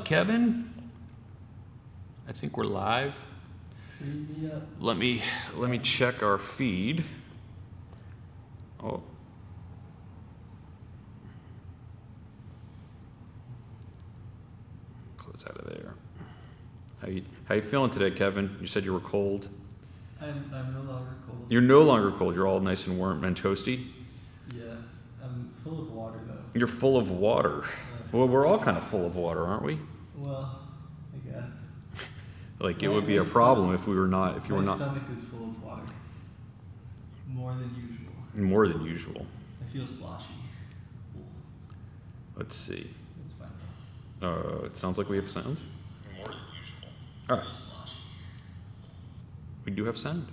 Kevin? I think we're live. Yep. Let me check our feed. Oh. Close out of there. How you feeling today, Kevin? You said you were cold. I'm no longer cold. You're no longer cold. You're all nice and warm and toasty. Yeah, I'm full of water though. You're full of water. Well, we're all kind of full of water, aren't we? Well, I guess. Like it would be a problem if we were not. If you were not. My stomach is full of water. More than usual. More than usual. I feel sloshy. Let's see. It's fine though. It sounds like we have sound. More than usual. All right. We do have sound.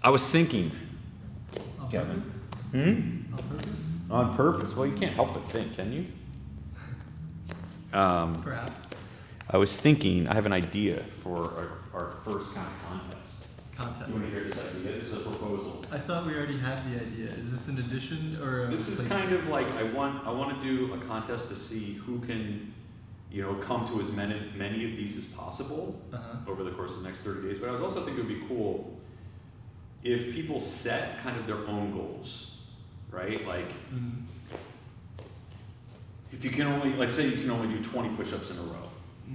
I was thinking, On Kevin. purpose? Hmm? On purpose? On purpose. Well, you can't help but think, can you? Perhaps. I was thinking, I have an idea for our first kind of contest. You want to hear this idea? This is a proposal. I thought we already had the idea. Is this an addition or a This is kind of like I want to do a contest to see who can, come to as many of these as possible over the course of the next 30 days. But I was also thinking it would be cool if people set kind of their own goals, right? Like, if you can only, let's say you can only do 20 push-ups in a row,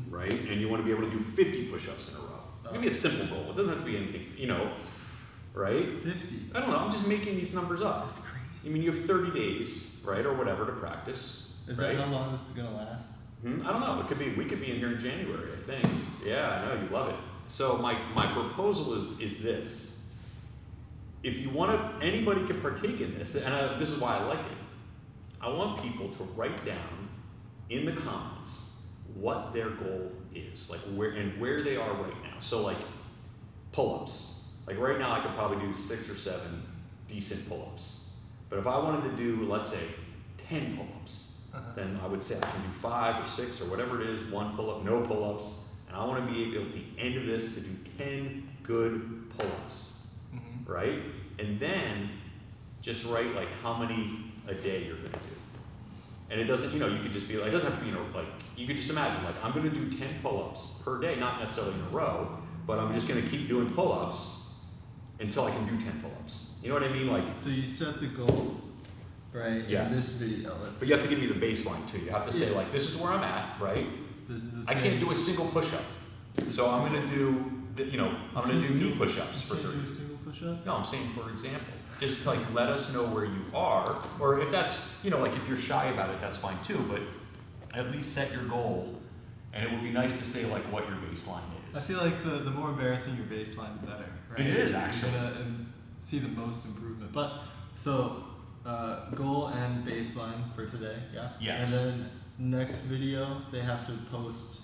right? And you want to be able to do 50 push-ups in a row. Maybe a simple goal. It doesn't have to be anything, right? 50. I don't know. I'm just making these numbers up. That's crazy. I mean, you have 30 days, right, or whatever to practice. Is right? that how long this is gonna last? I don't know. We could be in here in January, I think. Yeah, I know you love it. So my proposal is this. If you want to, anybody can partake in this, and this is why I like it. I want people to write down in the comments what their goal is, like where they are right now. So like pull-ups. Like right now I could probably do 6 or 7 decent pull-ups. But if I wanted to do, let's say, 10 pull-ups, then I would say I can do 5 or 6 or whatever it is, 1 pull-up, no pull-ups, and I want to be able at the end of this to do 10 good pull-ups, right? And then just write like how many a day you're going to do. And it doesn't, you could just be like, it doesn't have to be, like, you could just imagine, like, I'm going to do 10 pull-ups per day, not necessarily in a row, but I'm just going to keep doing pull-ups until I can do 10 pull-ups. You know what I mean? Like, So you set the goal, right? Yes. In this video. But you have to give me the baseline too. You have to say, like, this is where I'm at, right? This is the I can't do a single push-up. So I'm going to do, I'm going to do knee push-ups for 30. Do a single push-up? No, I'm saying, for example, just like let us know where you are, or if that's, like if you're shy about it, that's fine too, but at least set your goal, and it would be nice to say like what your baseline I is. feel like the more embarrassing your baseline, the better, right? It is, actually. You're gonna see the most improvement. But, so, goal and baseline for today, yeah? Yes. And then next video, they have to post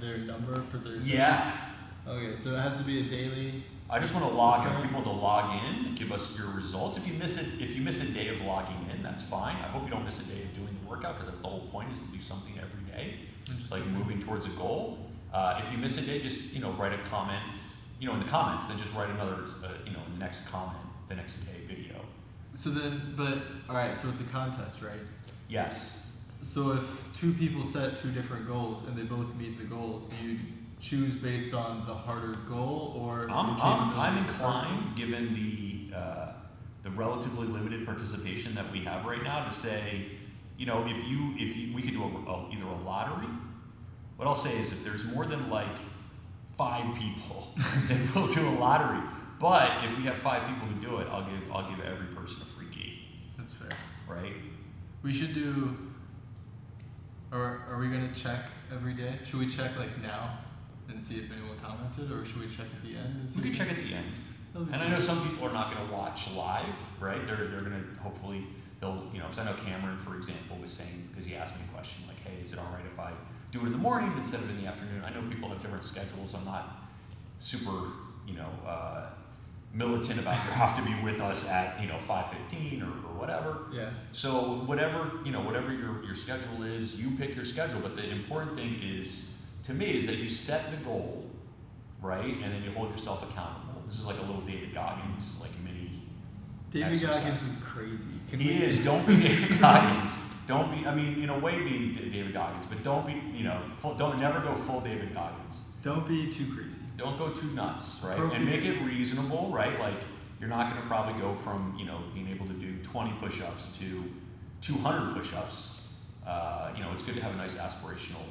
their number for their... Yeah. Okay, so it has to be a daily... I just want to log in, people to log in, give us your results. If you miss a day of logging in, that's fine. I hope you don't miss a day of doing the workout, because that's the whole point, is to do something every day, like moving towards a goal. If you miss a day, just write a comment, in the comments. Then just write another, in the next comment, the next day video. So then, but all right, so it's a contest, right? Yes. So if 2 people set 2 different goals and they both meet the goals, do you choose based on the harder goal, or I'm inclined, given the relatively limited participation that we have right now, to say, if we could do either a lottery. What I'll say is, if there's more than like 5 people, then we'll do a lottery. But if we have 5 people who do it, I'll give every person a free gi. That's fair. Right? We should do. Or are we gonna check every day? Should we check like now and see if anyone commented, or should we check at the end and see? We could check at the end. And I know some people are not going to watch live, right? They're going to, hopefully, they'll, because I know Cameron, for example, was saying, because he asked me a question like, hey, is it all right if I do it in the morning instead of in the afternoon? I know people have different schedules. I'm not super, militant about you have to be with us at, 5:15 or whatever. Yeah. So whatever your schedule is, you pick your schedule. But the important thing is, to me, is that you set the goal, right? And then you hold yourself accountable. This is like a little David Goggins, like mini David exercise. Goggins is crazy. He is. Don't be David Goggins. Don't be, I mean, in a way, be David Goggins, but don't be, you know, don't never go full David Goggins. Don't be too crazy. Don't go too nuts, right? And make it reasonable, right? Like, you're not going to probably go from, you know, being able to do 20 push-ups to 200 push-ups. You know, it's good to have a nice aspirational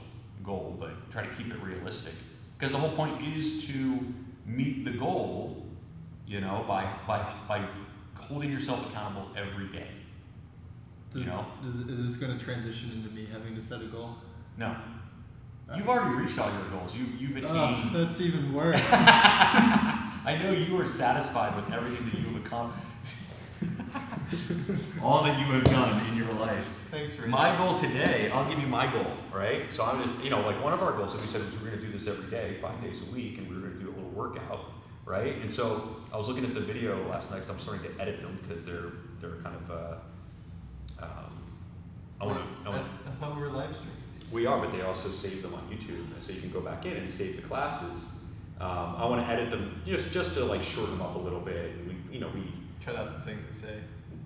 goal, but try to keep it realistic. Because the whole point is to meet the goal, you know, by holding yourself accountable every day. You know? Is this going to transition into me having to set a goal? No. You've already reached all your goals. You've attained. Oh, that's even worse. I know you are satisfied with everything that you have accomplished. All that you have done in your life. Thanks for my goal today. I'll give you my goal, right? So I'm just, you know, like one of our goals that we said was we're going to do this every day, 5 days a week, and we were going to do a little workout, right? And so I was looking at the video last night. 'Cause I'm starting to edit them because they're kind of. I thought we were live streaming. We are, but they also save them on YouTube, so you can go back in and save the classes. I want to edit them just to like shorten them up a little bit. And we cut out the things I say.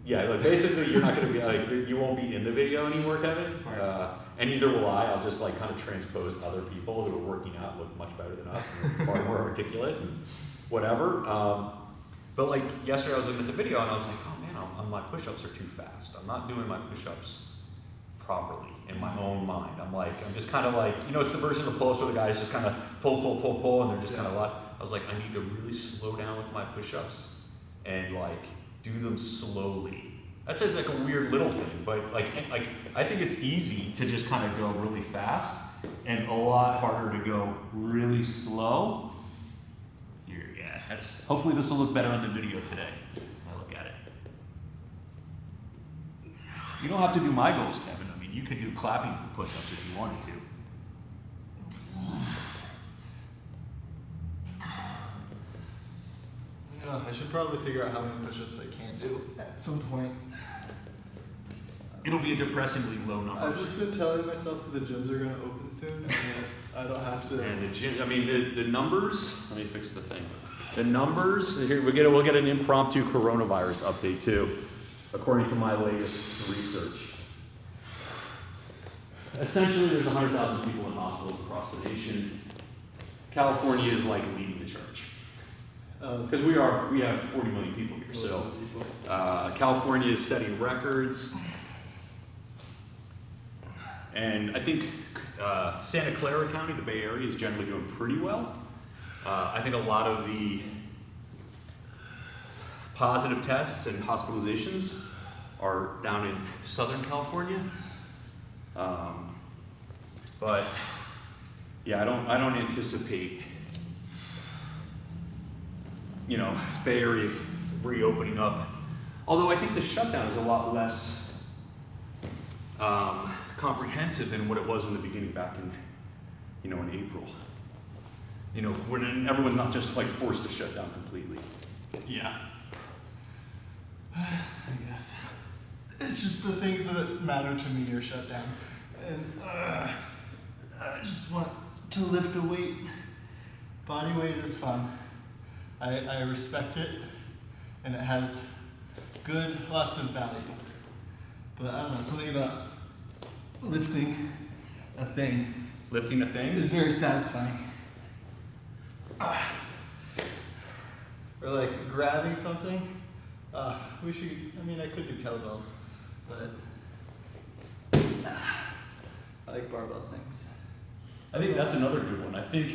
Yeah, like basically you're not going to be like you won't be in the video anymore, Kevin. And neither will I. I'll just like kind of transpose other people who are working out look much better than us, and far more articulate and whatever. But like yesterday, I was looking at the video and I was like, oh man, my push-ups are too fast. I'm not doing my push-ups properly in my own mind. I'm just kind of like, you know, it's the version of pull-ups where the guys just kind of pull, and they're just kind of I was like, I need to really slow down with my push-ups and like do them slowly. That's just like a weird little thing, but like I think it's easy to just kind of go really fast and a lot harder to go really slow. Here, yeah, hopefully this will look better on the video today. I look at it. You don't have to do my goals, Kevin. I mean, you could do clapping push-ups if you wanted to. Yeah, I should probably figure out how many push-ups I can do at some point. It'll be a depressingly low number. I've just been telling myself that the gyms are going to open soon, and I don't have to. And the gym, I mean, the numbers. Let me fix the thing. The numbers. Here we'll get an impromptu coronavirus update too, according to my latest research. Essentially, there's 100,000 people in hospitals across the nation. California is like leading the charge. Because we have 40 million people here, so California is setting records, and I think Santa Clara County, the Bay Area, is generally doing pretty well. I think a lot of the positive tests and hospitalizations are down in Southern California, but yeah, I don't anticipate, you know, Bay Area reopening up. Although I think the shutdown is a lot less comprehensive than what it was in the beginning back in, you know, in April. You know, when everyone's not just like forced to shut down completely. Yeah. I guess. It's just the things that matter to me are shut down. And I just want to lift a weight. Body weight is fun. I respect it, and it has lots of value. But I don't know, something about lifting a thing. Lifting a thing? Is very satisfying. Or like grabbing something. I could do kettlebells, but I like barbell things. I think that's another good one. I think,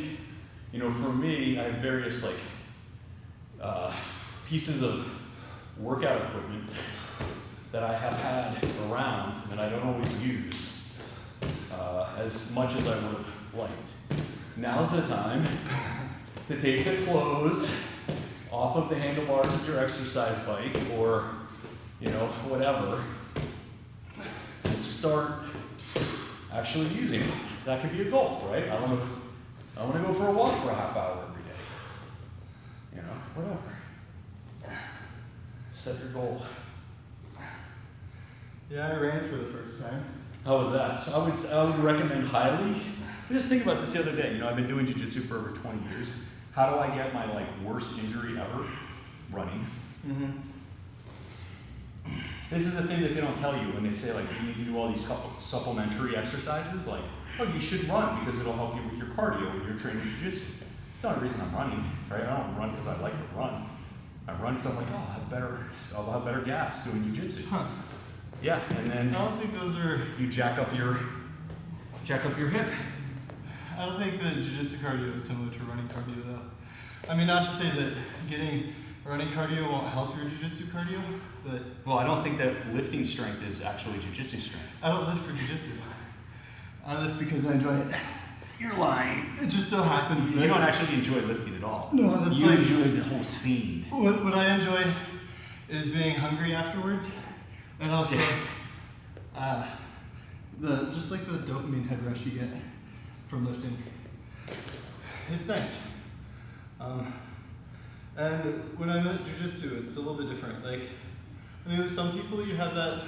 you know, for me, I have various like pieces of workout equipment that I have had around that I don't always use as much as I would have liked. Now's the time to take the clothes off of the handlebars of your exercise bike or, you know, whatever, and start actually using it. That could be a goal, right? I want to go for a walk for a half hour every day. You know, whatever. Set your goal. Yeah, I ran for the first time. How was that? So I would recommend highly. I was just thinking about this the other day. You know, I've been doing jiu-jitsu for over 20 years. How do I get my like worst injury ever? Running. Mm-hmm. This is the thing that they don't tell you when they say like you need to do all these couple supplementary exercises, like, oh, you should run because it'll help you with your cardio when you're training jiu-jitsu. It's not the reason I'm running, right? I don't run because I like to run. I run because I'm like, oh, I'll have better gas doing jiu-jitsu. Huh. Yeah, and then I don't think those are. you jack up your hip. I don't think that jiu-jitsu cardio is similar to running cardio though. I mean, not to say that getting running cardio won't help your jiu-jitsu cardio, but Well, I don't think that lifting strength is actually jiu-jitsu strength. I don't lift for jiu-jitsu. I lift because I enjoy it. You're lying. It just so happens that You don't actually enjoy lifting at all. No, that's you like- enjoy the whole scene. What I enjoy is being hungry afterwards, and also just like the dopamine head rush you get from lifting. It's nice. And when I'm at jiu-jitsu, it's a little bit different. Like, I mean, with some people you have that,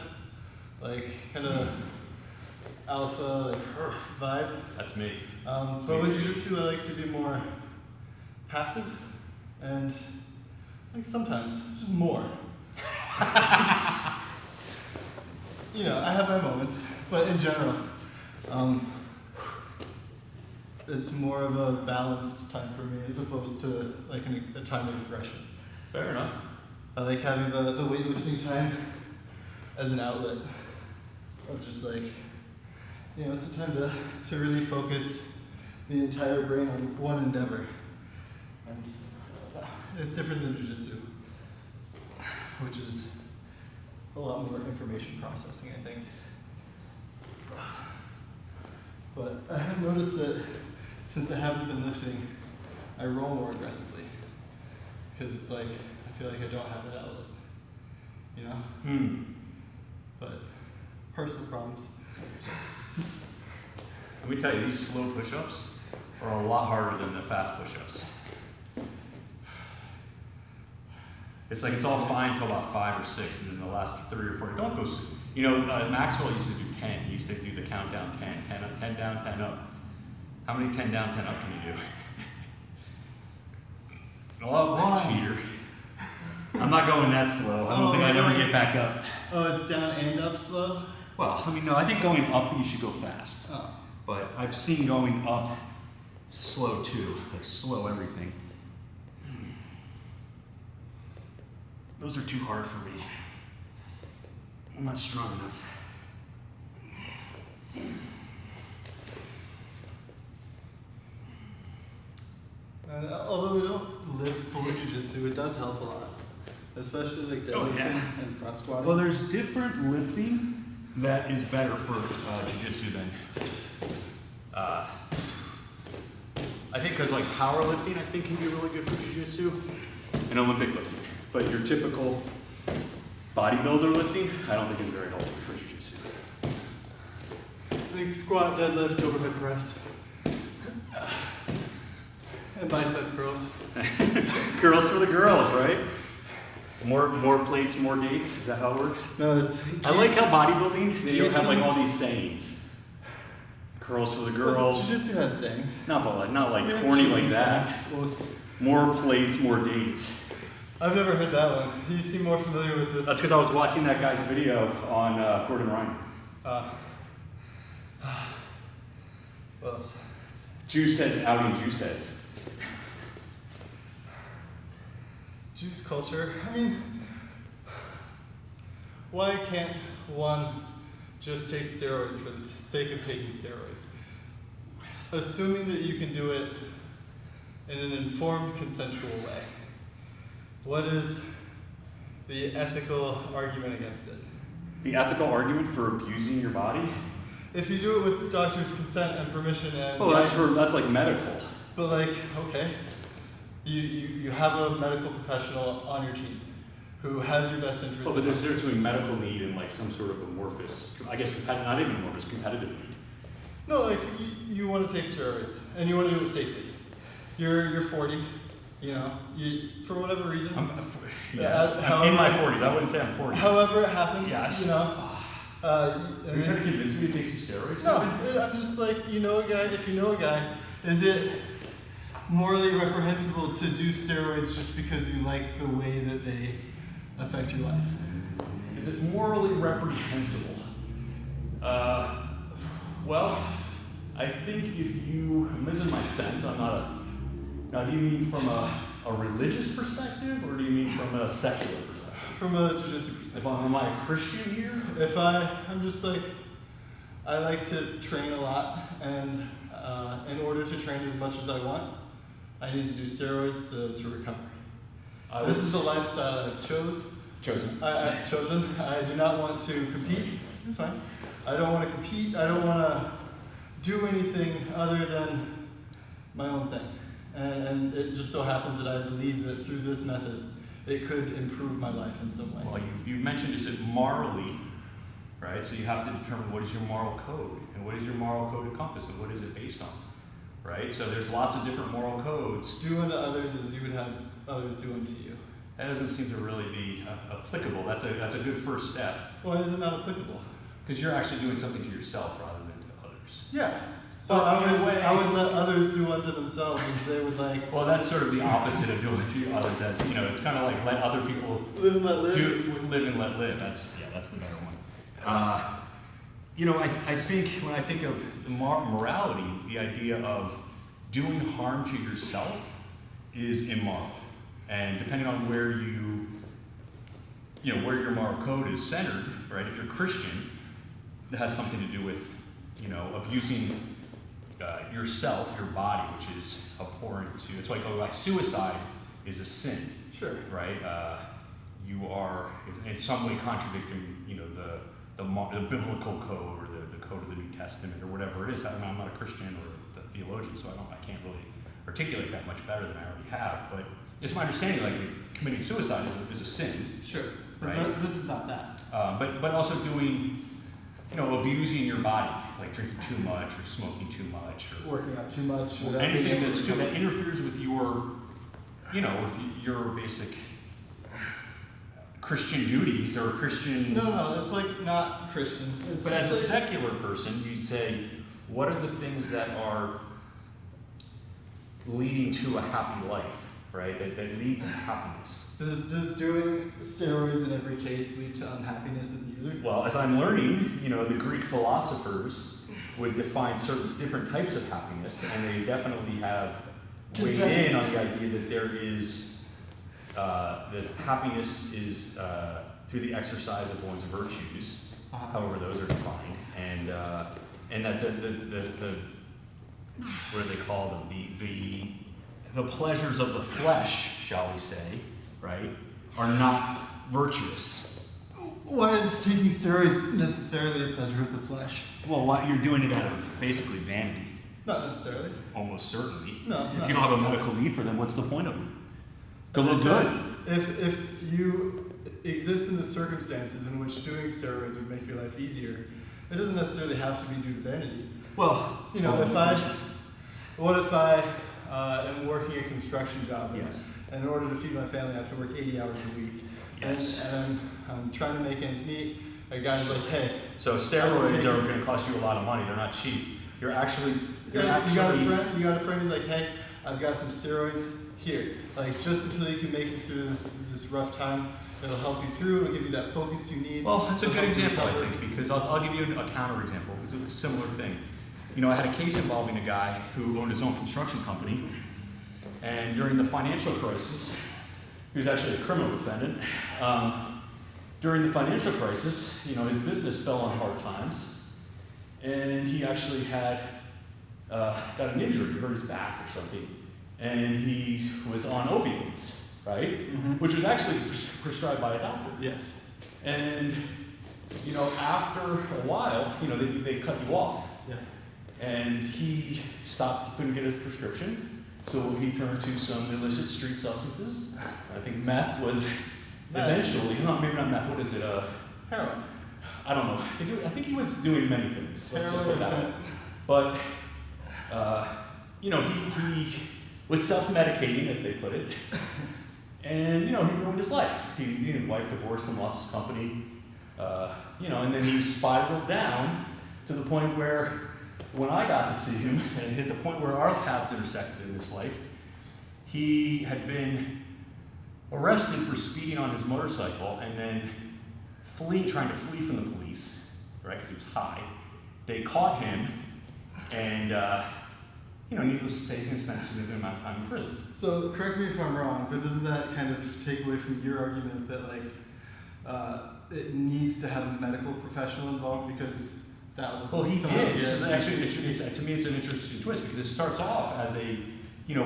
like, kind of alpha, like, vibe. That's me. But with jiu-jitsu, I like to be more passive and, like, sometimes just more. You know, I have my moments, but in general, it's more of a balanced time for me as opposed to like a time of aggression. Fair enough. I like having the weightlifting time as an outlet of just like, you know, it's a time to really focus the entire brain on one endeavor. And it's different than jiu-jitsu, which is a lot more information processing, I think. But I have noticed that since I haven't been lifting, I roll more aggressively. Because it's like, I feel like I don't have that outlet. You know? But personal problems. Let me tell you, these slow push-ups are a lot harder than the fast push-ups. It's like it's all fine till about 5 or 6, and then the last 3 or 4 don't go. You know, Maxwell used to do 10. He used to do the countdown 10 down, 10 up. How many 10 down, 10 up can you do? Oh, cheater. I'm not going that slow. I don't think I'd ever get back up. Oh, it's down and up slow? Well, I mean, no, I think going up you should go fast. Oh. But I've seen going up slow too, like slow everything. Those are too hard for me. I'm not strong enough. And although we don't live for jiu-jitsu, it does help a lot. Especially like deadlifting and front squatting. Well, there's different lifting that is better for jiu-jitsu than. I think because like powerlifting, I think can be really good for jiu-jitsu, and Olympic lifting. But your typical bodybuilder lifting, I don't think is very helpful for jiu-jitsu. Like squat, deadlift, overhead press. And bicep curls. Curls for the girls, right? More plates, more dates. Is that how it works? No, it's. I like how bodybuilding they don't have like all guillotines. these sayings. Curls for the girls. Jiu-jitsu has sayings. Not like Yeah, corny cheesy like that. sayings. More plates, more dates. I've never heard that one. You seem more familiar with this. That's because I was watching that guy's video on Gordon Ryan. What else? Juice heads outing juice heads. Juice culture. I mean, why can't one just take steroids for the sake of taking steroids? Assuming that you can do it in an informed, consensual way. What is the ethical argument against it? The ethical argument for abusing your body? If you do it with the doctor's consent and permission and Oh, guidance, that's like medical. but like, okay, you have a medical professional on your team who has your best interest. Oh, but there's a difference between medical need and like some sort of amorphous, I guess not even amorphous, competitive need. No, like you want to take steroids and you want to do it safely. You're 40, you know, for whatever reason. Yes, I'm in my 40s. I wouldn't say I'm 40. However it happened, Yes. you know. Are you trying to convince me to take some steroids? No, I'm just like, you know a guy, if you know a guy, is it morally reprehensible to do steroids just because you like the way that they affect your life? Is it morally reprehensible? Well, I think if you, and this is my sense, I'm not a, now do you mean from a religious perspective, or do you mean from a secular perspective? From a jiu-jitsu perspective. Am I a Christian here? I'm just like, I like to train a lot, and in order to train as much as I want, I need to do steroids to recover. This is the lifestyle I've chosen. I've chosen. I do not want to compete. It's fine. I don't want to compete. I don't want to do anything other than my own thing. And it just so happens that I believe that through this method, it could improve my life in some way. Well, you've mentioned, is it morally, right? So you have to determine what is your moral code, and what is your moral code encompass, and what is it based on, right? So there's lots of different moral codes. Do unto others as you would have others do unto you. That doesn't seem to really be applicable. That's a good first step. Why is it not applicable? Because you're actually doing something to yourself rather than to others. Yeah. So I would let others do unto themselves as they would like. Well, that's sort of the opposite of doing to others. As you know, it's kind of like let other people live and let live. Live and let live. That's the better one. I think when I think of morality, the idea of doing harm to yourself is immoral, and depending on where where your moral code is centered, right? If you're Christian, that has something to do with abusing yourself, your body, which is abhorrent to. It's like suicide is a sin. Sure. Right. You are in some way contradicting, the biblical code or the code of the New Testament or whatever it is. I'm not a Christian or a theologian, so I can't really articulate that much better than I already have. But it's my understanding, like committing suicide is a sin. Sure. But right. This is not that. But also doing, abusing your body, like drinking too much or smoking too much or working out too much. Or anything that interferes with your, with your basic Christian duties or Christian. No, it's like not Christian. But as a secular person, you say, what are the things that are leading to a happy life, right? That lead to happiness. Does doing steroids in every case lead to unhappiness in the user? Well, as I'm learning, the Greek philosophers would define certain different types of happiness, and they definitely have weighed in on the idea that there is that happiness is through the exercise of one's virtues, however those are defined, and that the what do they call them? The pleasures of the flesh, shall we say, right, are not virtuous. Why is taking steroids necessarily a pleasure of the flesh? Well, you're doing it out of basically vanity. Not necessarily. Almost certainly. No. If you don't have a medical need for them, what's the point of them? To look good. If you exist in the circumstances in which doing steroids would make your life easier, it doesn't necessarily have to be due to vanity. Well, what if I am working a construction job? Yes. And in order to feed my family, I have to work 80 hours a week. Yes. And I'm trying to make ends meet. A guy's like, hey. So steroids are going to cost you a lot of money. They're not cheap. You got a friend who's like, hey, I've got some steroids here. Like just until you can make it through this rough time, it'll help you through. It'll give you that focus you need. Well, that's a good example, I think, because I'll give you a counter example. We do a similar thing. I had a case involving a guy who owned his own construction company, and during the financial crisis, he was actually a criminal defendant. During the financial crisis, his business fell on hard times, and he actually had got an injury, hurt his back or something, and he was on opioids, right? Mm-hmm. Which was actually prescribed by a doctor. Yes. And after a while, they cut you off. Yeah. And he stopped, couldn't get his prescription, so he turned to some illicit street substances. I think meth was eventually, maybe not meth, what is it? Heroin. I don't know. I think he was doing many things. Let's just put that way. But, he was self-medicating, as they put it. And, he ruined his life. His wife divorced him, lost his company, and then he spiraled down to the point where when I got to see him and hit the point where our paths intersected in his life, he had been arrested for speeding on his motorcycle and then trying to flee from the police, right, because he was high. They caught him, and, needless to say, he's going to spend a significant amount of time in prison. So, correct me if I'm wrong, but doesn't that kind of take away from your argument that, it needs to have a medical professional involved because that would... Well, he did. This is actually, to me, it's an interesting twist because it starts off as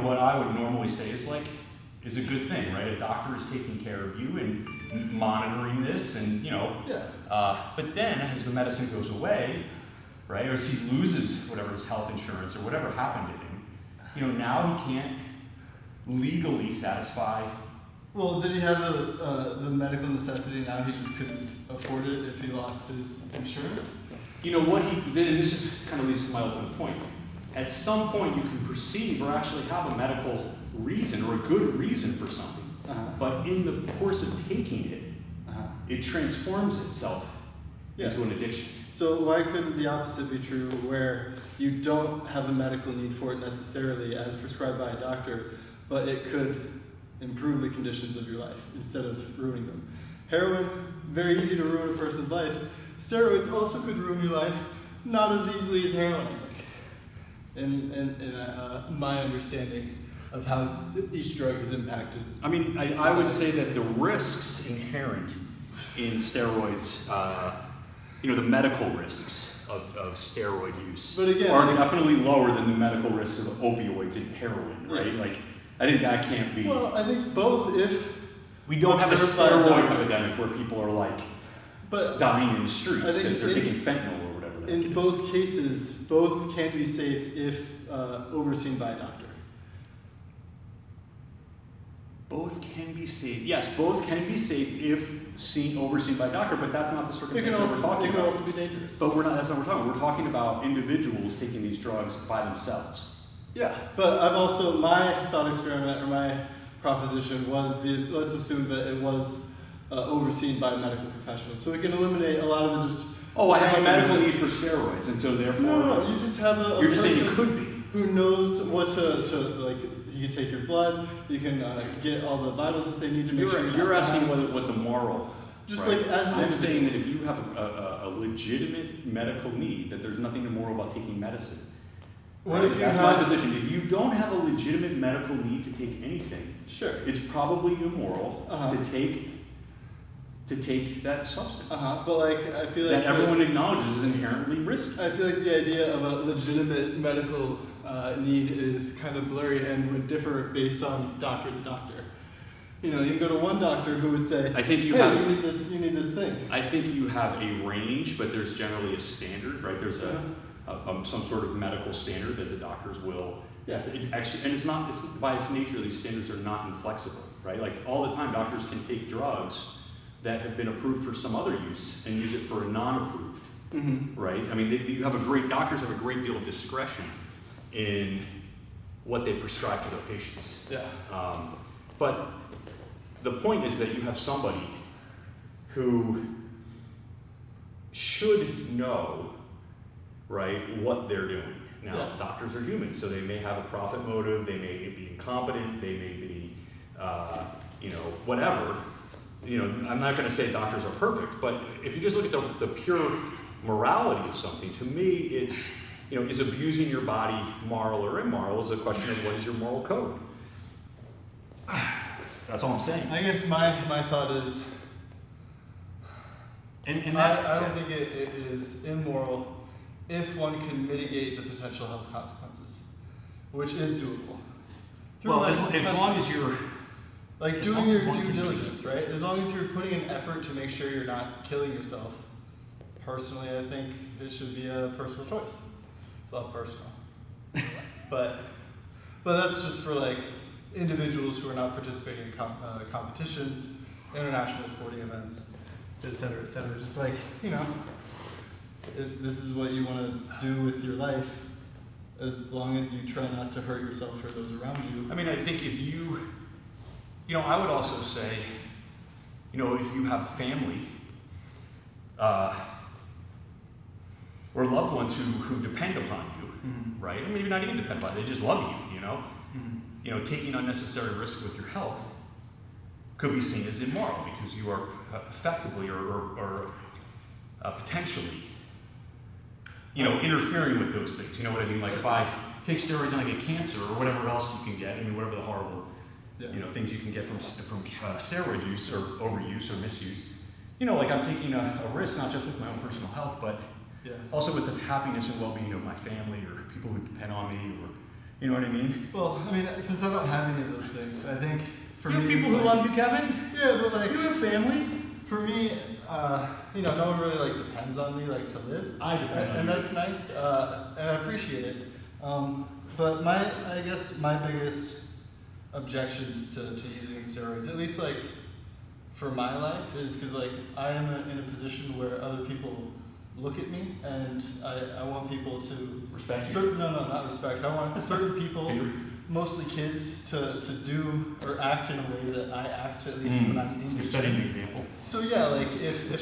what I would normally say is a good thing, right? A doctor is taking care of you and monitoring this, and but then as the medicine goes away, right, or as he loses whatever his health insurance or whatever happened to him, now he can't legally satisfy. Well, did he have the medical necessity now? He just couldn't afford it if he lost his insurance? What he did, and this is kind of leads to my ultimate point. At some point, you can perceive or actually have a medical reason or a good reason for something. But in the course of taking it, it transforms itself into an addiction. So why couldn't the opposite be true, where you don't have a medical need for it necessarily as prescribed by a doctor, but it could improve the conditions of your life instead of ruining them? Heroin, very easy to ruin a person's life. Steroids also could ruin your life, not as easily as heroin, I think. In my understanding of how each drug is impacted. I mean, I would say that the risks inherent in steroids, the medical risks of steroid use are definitely lower than the medical risks of opioids and heroin, right? Yes. I think that can't be. Well, I think both. If we don't have a steroid epidemic where people are dying in the streets because they're taking fentanyl or whatever. In both cases, both can be safe if overseen by a doctor. Both can be safe. Yes, both can be safe if overseen by a doctor, but that's not the circumstance that we're talking about. It can also be dangerous. But that's not what we're talking about. We're talking about individuals taking these drugs by themselves. Yeah, but I've also, my thought experiment or my proposition was, let's assume that it was overseen by a medical professional. So we can eliminate a lot of the just... Oh, I have a medical need for steroids, and so therefore... No, you just have a you're just saying it could be. Who knows what you can take your blood, you can get all the vitals that they need to make sure you're asking what the moral... Just right? as an I'm saying that if you have a legitimate medical need, that there's nothing immoral about taking medicine. What if That's my position. If you don't have a legitimate medical need to take anything, sure, it's probably immoral to take that substance. But I feel like that everyone acknowledges is inherently risky. I feel like the idea of a legitimate medical need is kind of blurry and would differ based on doctor to doctor. You can go to one doctor who would say, I think you need this thing. I think you have a range, but there's generally a standard, right? There's some sort of medical standard that the doctors will have to actually, and it's by its nature, these standards are not inflexible, right? All the time, doctors can take drugs that have been approved for some other use and use it for a non-approved, right? I mean, doctors have a great deal of discretion in what they prescribe to their patients. Yeah. But the point is that you have somebody who should know, right, what they're doing. Now, doctors are human, so they may have a profit motive, they may be incompetent, they may be, whatever. I'm not going to say doctors are perfect, but if you just look at the pure morality of something, to me, it's, is abusing your body moral or immoral is a question of what is your moral code. That's all I'm saying. I guess my thought is, I don't think it is immoral if one can mitigate the potential health consequences, which is doable. Well, as long as you're... doing your due diligence, right? As long as you're putting an effort to make sure you're not killing yourself. Personally, I think it should be a personal choice. It's all personal. but that's just for individuals who are not participating in competitions, international sporting events, et cetera, et cetera. Just this is what you want to do with your life, as long as you try not to hurt yourself or those around you. I mean, I think if you, I would also say, if you have family, or loved ones who depend upon you, right? Maybe not even depend upon you, they just love you, taking unnecessary risk with your health could be seen as immoral because you are effectively or potentially, interfering with those things. You know what I mean? Like if I take steroids and I get cancer or whatever else you can get, whatever the horrible, things you can get from steroid use or overuse or misuse. Like I'm taking a risk not just with my own personal health, but also with the happiness and well-being of my family or people who depend on me, or you know what I mean? Well, since I don't have any of those things, I think for me, people who love you, Kevin. Yeah, but like you have family. For me, no one really like depends on me like to live. I depend on and you. that's nice, and I appreciate it. But I guess my biggest objections to using steroids, at least like for my life, is because like I am in a position where other people look at me, and I want people to respect you. No, not respect. I want certain people, mostly kids, to do or act in a way that I act, at least when I'm in. You're setting an example. So yeah, like if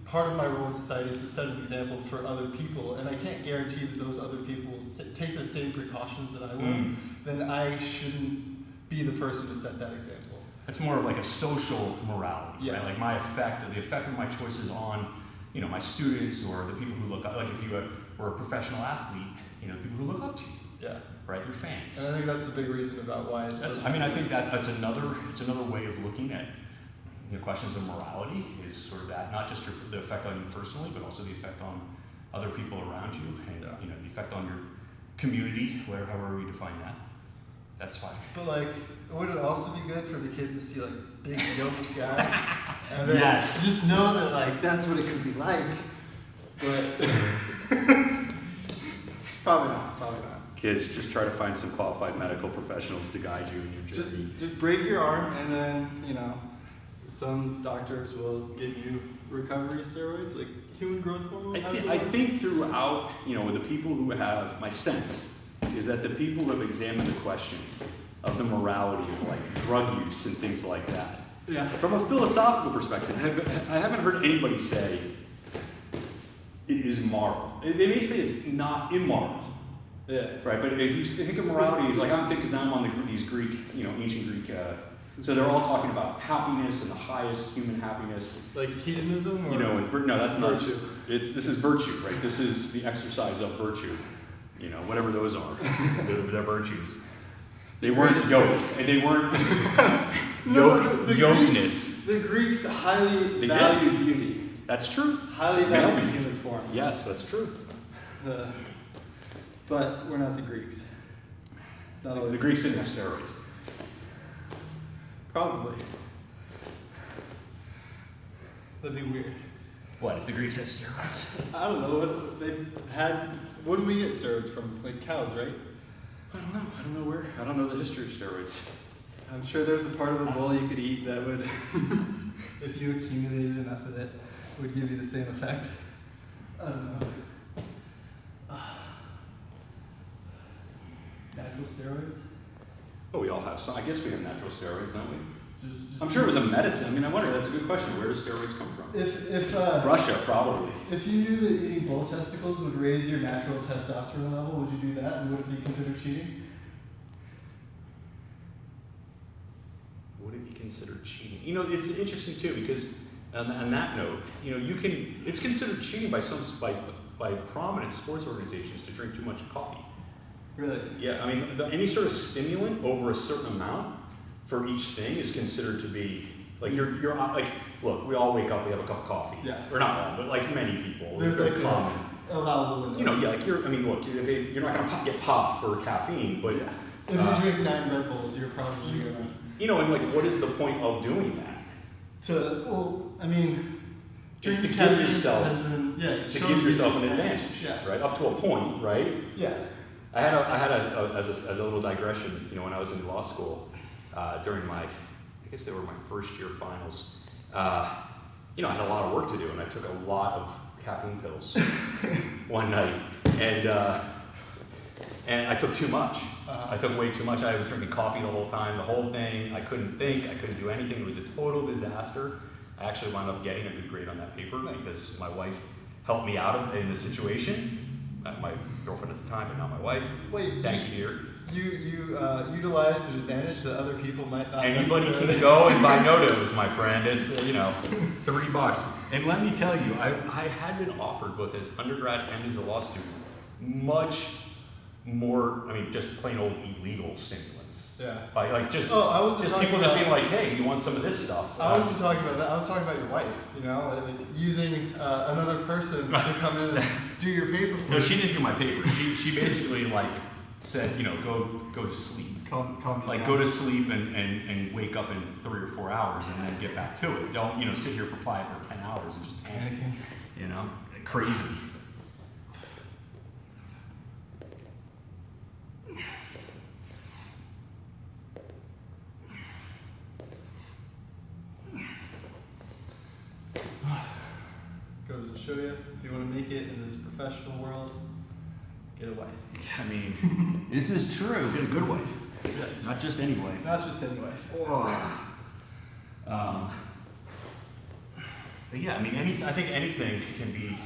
part of my role in society is to set an example for other people, and I can't guarantee that those other people will take the same precautions that I will, then I shouldn't be the person to set that example. It's more of like a social morality, Yeah. right? Like the effect of my choices on, my students or the people who look up, like if you were a professional athlete, people who look up to you, Yeah. right? Your fans. And I think that's a big reason about why it's. I think that's another way of looking at questions of morality, is sort of that, not just the effect on you personally, but also the effect on other people around you, and the effect on your community, however you define that. That's fine. But like, would it also be good for the kids to see like this big yoked guy, and then Yes. just know that like that's what it could be like? But probably not. Kids, just try to find some qualified medical professionals to guide you in your journey. Just break your arm, and then some doctors will give you recovery steroids, like human growth hormone. I think throughout, with the people who have, my sense is that the people who have examined the question of the morality of like drug use and things like that, from a philosophical perspective, I haven't heard anybody say it is moral. They may say it's not immoral. Yeah. Right, but if you think of morality, like I'm thinking, now I'm on these Greek, ancient Greek. So they're all talking about happiness and the highest human happiness. Like hedonism, or No, that's not. virtue. This is virtue, right? This is the exercise of virtue. Whatever those are, they're virtues. They weren't yoked, and they weren't yokeness. The Greeks highly valued beauty. That's true. Highly valued human form. Yes, that's true. But we're not the Greeks. It's not always The Greeks didn't have steroids. Probably. That'd be weird. What, if the Greeks had steroids? I don't know what they had. What do we get steroids from? Like cows, right? I don't know where. I don't know the history of steroids. I'm sure there's a part of a bowl you could eat that would, if you accumulated enough of it, would give you the same effect. I don't know. Natural steroids? Oh, we all have some. I guess we have natural steroids, don't we? Just I'm sure it was a medicine. I wonder. That's a good question. Where do steroids come from? If Russia, probably. If you knew that eating bull testicles would raise your natural testosterone level, would you do that, and would it be considered cheating? Would it be considered cheating? It's interesting too, because on that note, it's considered cheating by by prominent sports organizations to drink too much coffee. Really? Yeah, any sort of stimulant over a certain amount for each thing is considered to be like you're like, look, we all wake up, we have a cup of coffee. Yeah. Or not all, but like many people. There's it's like common. allowable window. Look, you're not gonna get popped for caffeine, but Yeah. If you drink 9 Red Bulls, you're probably gonna. and like, what is the point of doing that? It's to drinking give caffeine yourself has been, to give yourself an advantage, Yeah. right? Up to a point, right? Yeah. I had as a little digression, when I was in law school, during I guess they were my first year finals, I had a lot of work to do, and I took a lot of caffeine pills one night, and I took too much. I took way too much. I was drinking coffee the whole time, the whole thing. I couldn't think, I couldn't do anything. It was a total disaster. I actually wound up getting a good grade on that paper because my wife helped me out in the situation. my girlfriend at the time, but now my wife. Wait, Thank you, dear. You utilize an advantage that other people might not. Anybody can go and buy no-dos, my friend. It's, $3. And let me tell you, I had been offered both as undergrad and as a law student much more, just plain old illegal stimulants. Yeah. By I wasn't talking people about, just being like, hey, you want some of this stuff? I wasn't talking about that. I was talking about your wife, like using another person to come in and do your paper. No, she didn't do my paper. She basically said, go to sleep. Calm Go to sleep and wake up in 3 or 4 hours and then get back to it. Don't, sit here for 5 or 10 hours and just panicking. Crazy. Goes to show you, if you want to make it in this professional world, get a wife. This is true. Get a good wife. Yes. Not just any wife. Not just any wife. But yeah, I think anything can be,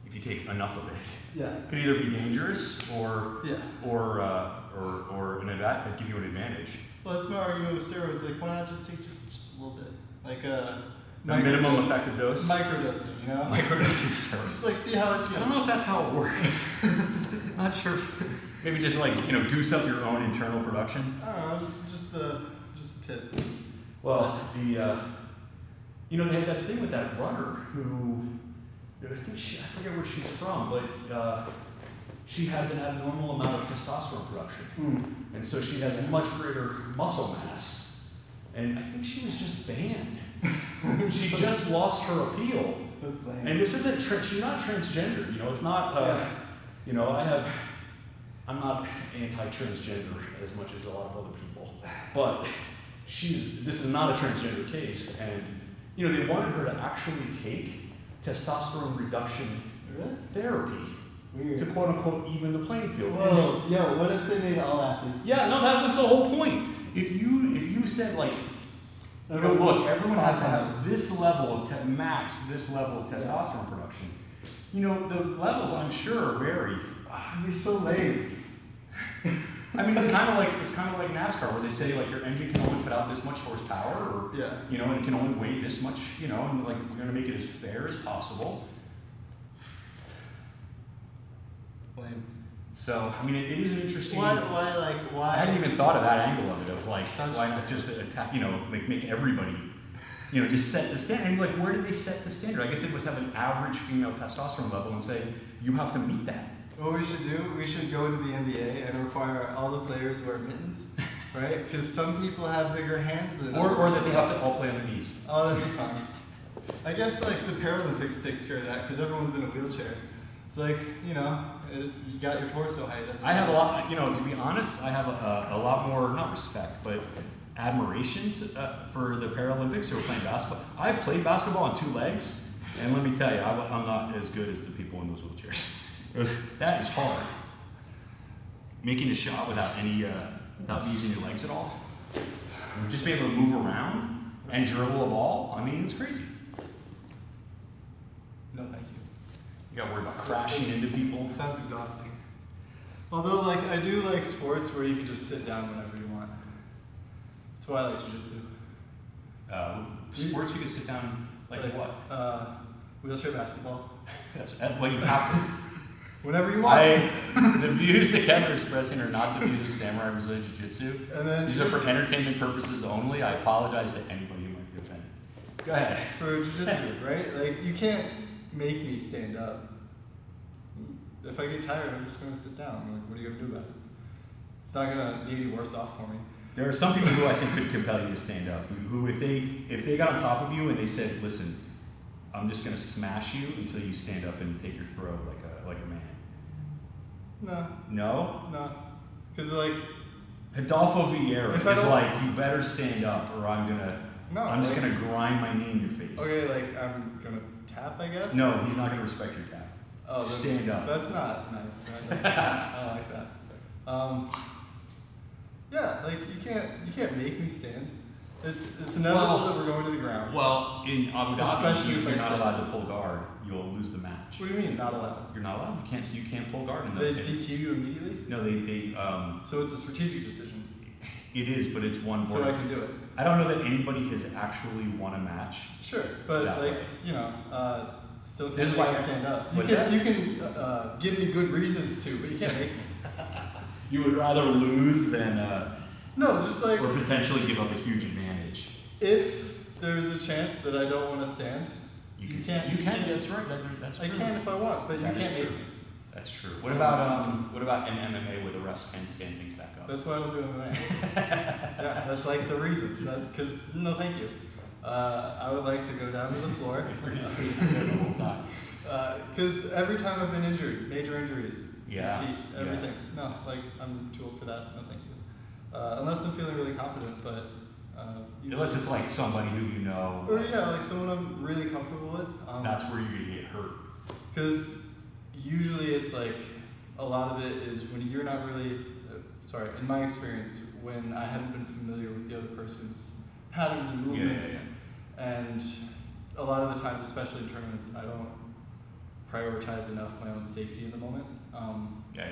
if you take enough of it, Yeah. could either be dangerous or Yeah. or give you an advantage. Well, that's my argument with steroids. Like, why not just take just a little bit? Like The minimum effective dose. Microdosing, Microdosing steroids. Just like see how it feels. I don't know if that's how it works. Not sure. Maybe just goose up your own internal production. I don't know, just the tip. Well, they had that thing with that runner who, I forget where she's from, but she has an abnormal amount of testosterone production. And so she has much greater muscle mass. And I think she was just banned. She just lost her appeal. That's lame. And this isn't, she's not transgender, it's not, I'm not anti-transgender as much as a lot of other people. But this is not a transgender case. And, they wanted her to actually take testosterone reduction therapy. Weird. To quote unquote even the playing field. Whoa, yo, what if they made all athletes? Yeah, no, that was the whole point. If you said look, everyone has to have this level of this level of testosterone production. The levels I'm sure vary. It'd be so lame. It's kind of like NASCAR where they say your engine can only put out this much horsepower, or and it can only weigh this much, and we're gonna make it as fair as possible. Lame. So it is an interesting. Why? I hadn't even thought of that angle of it. Of why not just attack? Make everybody. Just set the standard. And where did they set the standard? I guess they must have an average female testosterone level and say you have to meet that. What we should do? We should go to the NBA and require all the players wear mittens, right? Because some people have bigger hands than others. Or that they have to all play on their knees. Oh, that'd be fun. I guess the Paralympics takes care of that because everyone's in a wheelchair. It's you got your torso height. That's I have a lot, to be honest, I have a lot more, not respect, but admirations for the Paralympics who are playing basketball. I played basketball on 2 legs, and let me tell you, I'm not as good as the people in those wheelchairs. That is hard. Making a shot without using your legs at all. Just be able to move around and dribble a ball, it's crazy. No, thank you. You gotta worry about crashing into people. Sounds exhausting. Although, I do like sports where you can just sit down whenever you want. That's why I like jiu-jitsu. Sports you can sit down, what? Wheelchair basketball. You have to. Whenever you want. The views that Kevin are expressing are not the views of Samurai BJJ Jiu-Jitsu. These are for entertainment purposes only. I apologize to anybody who might be offended. Go ahead. For jiu-jitsu, right? You can't make me stand up. If I get tired, I'm just gonna sit down. What are you gonna do about it? It's not gonna be any worse off for me. There are some people who I think could compel you to stand up. Who, if they got on top of you and they said, "Listen, I'm just gonna smash you until you stand up and take your throw like a man." No. No. No. Because Adolfo Vieira If I is don't- you better stand up or I'm just gonna grind my knee in your face. Okay, I'm gonna tap, I guess. No, he's not gonna respect your tap. Oh, stand up. That's not nice. I like that. Yeah, you can't make me stand. It's inevitable that we're going to the ground. Well, in Abu Especially Dhabi, if you're I not sit. allowed to pull guard. You'll lose the match. What do you mean, not allowed? You're not allowed. You can't pull guard in They the. DQ you immediately? No, they. So it's a strategic decision. It is, but it's one So I word. can do it. I don't know that anybody has actually won a match. Sure, but That like, way. still This is can't why make I- me stand up. You What's can, that? you can give me good reasons to, but you can't make me. You would rather lose than, No, just like, or potentially give up a huge advantage. if there's a chance that I don't want to stand, You You can. can't- You can. you can't- That's right. That's I true. can if I want, but That you is can't make true. me. That's true. What about an MMA where the refs can stand things back up? That's why I don't do MMA. Yeah, that's like the reason. That's because, no thank you. I would like to go down to the floor. We're gonna stay there the whole time. Because every time I've been injured, major injuries, Yeah, feet, yeah. everything. No, like I'm too old for that. No, thank you. Unless I'm feeling really confident, but Unless it's like somebody who you know. or yeah, like someone I'm really comfortable with. That's where you're gonna get hurt. Because usually it's like a lot of it is when you're not really. Sorry, in my experience, when I haven't been familiar with the other person's patterns and movements, and a lot of the times, especially in tournaments, I don't prioritize enough my own safety in the moment. Yeah.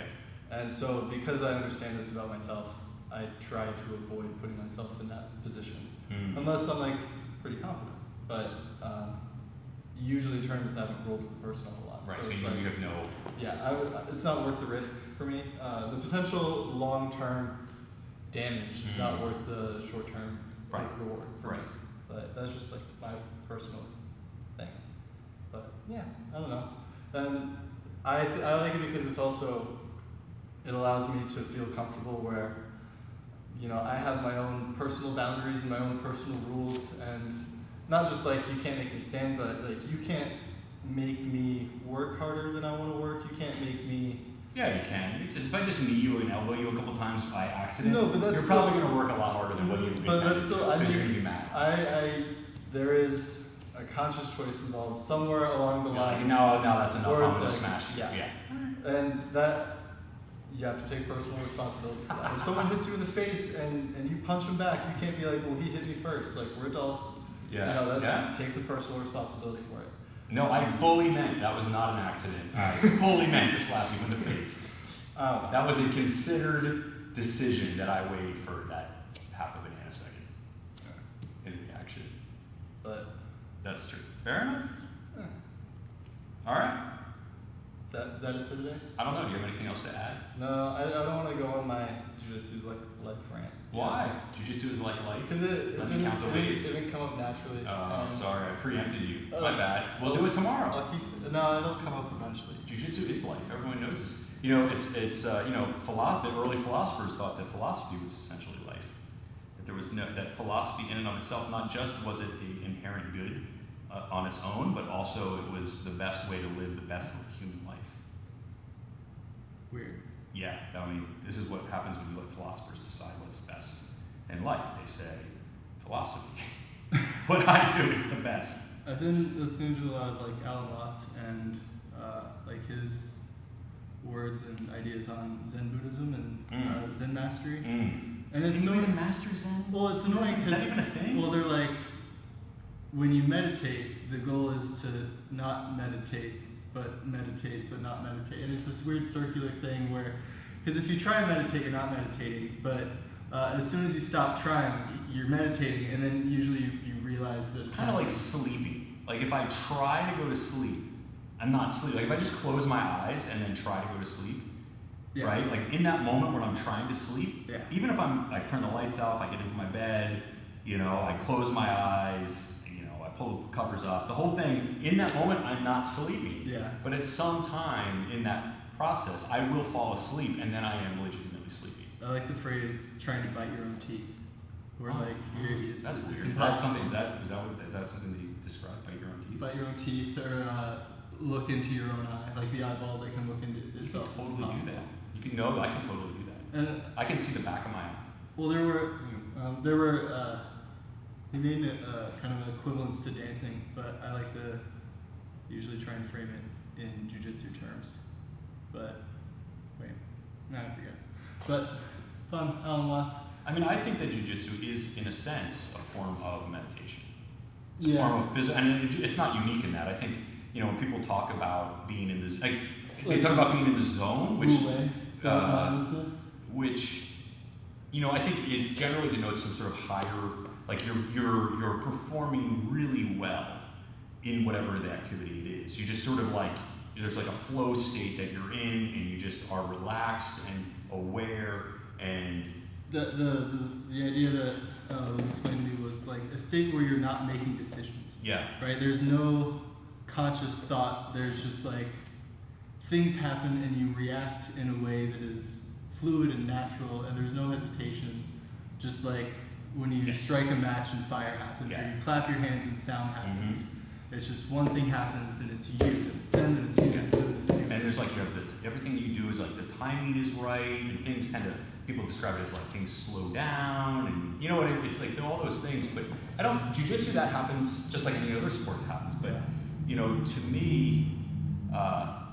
And so, because I understand this about myself, I try to avoid putting myself in that position, Mm. unless I'm like pretty confident. But usually tournaments I haven't rolled with the person a whole lot. Right. So So it's you, like, you have no. yeah, it's not worth the risk for me. The potential long-term damage is not worth the short-term Right. reward for me. Right. But that's just like my personal thing. But yeah, I don't know. And I like it because it's also, it allows me to feel comfortable where, I have my own personal boundaries and my own personal rules, and not just like you can't make me stand, but like you can't make me work harder than I want to work. You can't make me. Yeah, you can. Because if I just knee you and elbow you a couple times by accident, No, but that's you're probably still- going to work a lot harder than what you. But that's still, I you're mean, going to be mad. there is a conscious choice involved somewhere along the You're like, line. no, that's enough. Or I'm it's going to like, smash you. yeah. Yeah. And that, you have to take personal responsibility for that. If someone hits you in the face and you punch them back, you can't be like, well, he hit me first. Like, we're adults. Yeah. That takes a personal responsibility for it. No, I fully meant that was not an accident. I fully meant to slap you in the face. I don't know. That was a considered decision that I weighed for that half of a nanosecond in reaction. But, That's true. Fair enough. eh, All right. is that it for today? I don't know. Do you have anything else to add? No, I don't want to go on my jiu-jitsu's like life rant. Why? Jiu-jitsu is like life. Because it Let me didn't, count the it ways. didn't come up naturally. Oh, and sorry. I preempted you. Oh, My bad. We'll do it tomorrow. I'll keep, no, it'll come up eventually. Jiu-jitsu is life. Everyone knows this. It's the early philosophers thought that philosophy was essentially life. That there was that philosophy in and of itself, not just was it the inherent good on its own, but also it was the best way to live the best human life. Weird. Yeah, this is what happens when you let philosophers decide what's best in life. They say philosophy. What I do is the best. I've been listening to a lot of like Alan Watts and like his words and ideas on Zen Buddhism and Zen mastery. And it's Can you even master Zen? well, it's annoying Is that even a because thing? well, they're like when you meditate, the goal is to not meditate but not meditate, and it's this weird circular thing where because if you try and meditate, you're not meditating, but as soon as you stop trying, you're meditating, and then usually you realize that It's kind of like sleeping. Like if I try to go to sleep, I'm not sleeping. Like if I just close my eyes and then try to go to sleep, yeah. right? Like in that moment when I'm trying to sleep, Yeah. even if I turn the lights off, I get into my bed, I close my eyes, I pull the covers up, the whole thing, in that moment, I'm not sleeping. Yeah. But at some time in that process, I will fall asleep and then I am legitimately sleepy. I like the phrase "trying to bite your own teeth," where it's That's it's weird. Is impossible. that something is that something that you describe, bite your own teeth? Bite your own teeth, or look into your own eye, like the eyeball that can look into You can itself. totally is do impossible. that. I can totally do that. And I can see the back of my eye. well, he made it kind of an equivalence to dancing, but I like to usually try and frame it in jiu-jitsu terms. But wait, I forget. But fun, Alan Watts. I mean, I think that jiu-jitsu is, in a sense, a form of meditation. It's a Yeah. form of physical, and it's not unique in that. I think, when people talk about being in this, they talk about being in the zone, which, mindlessness. which, I think it generally denotes some sort of higher, like you're performing really well in whatever the activity it is. You just sort of like, there's like a flow state that you're in, and you just are relaxed and aware, and The idea that was explained to me was like a state where you're not making decisions. yeah. Right? There's no conscious thought. There's just like things happen and you react in a way that is fluid and natural, and there's no hesitation. Just like when you Yes. strike a match and fire happens, Yeah. or you clap your hands and sound happens. Mhm. It's just one thing happens and it's you, and it's them, and it's you, and it's them, and it's you. And there's like, you have everything that you do is like the timing is right, and things tend to, people describe it as like things slow down, and you know what, it's like all those things. But jiu-jitsu, that happens just like any other sport that happens. But, to me,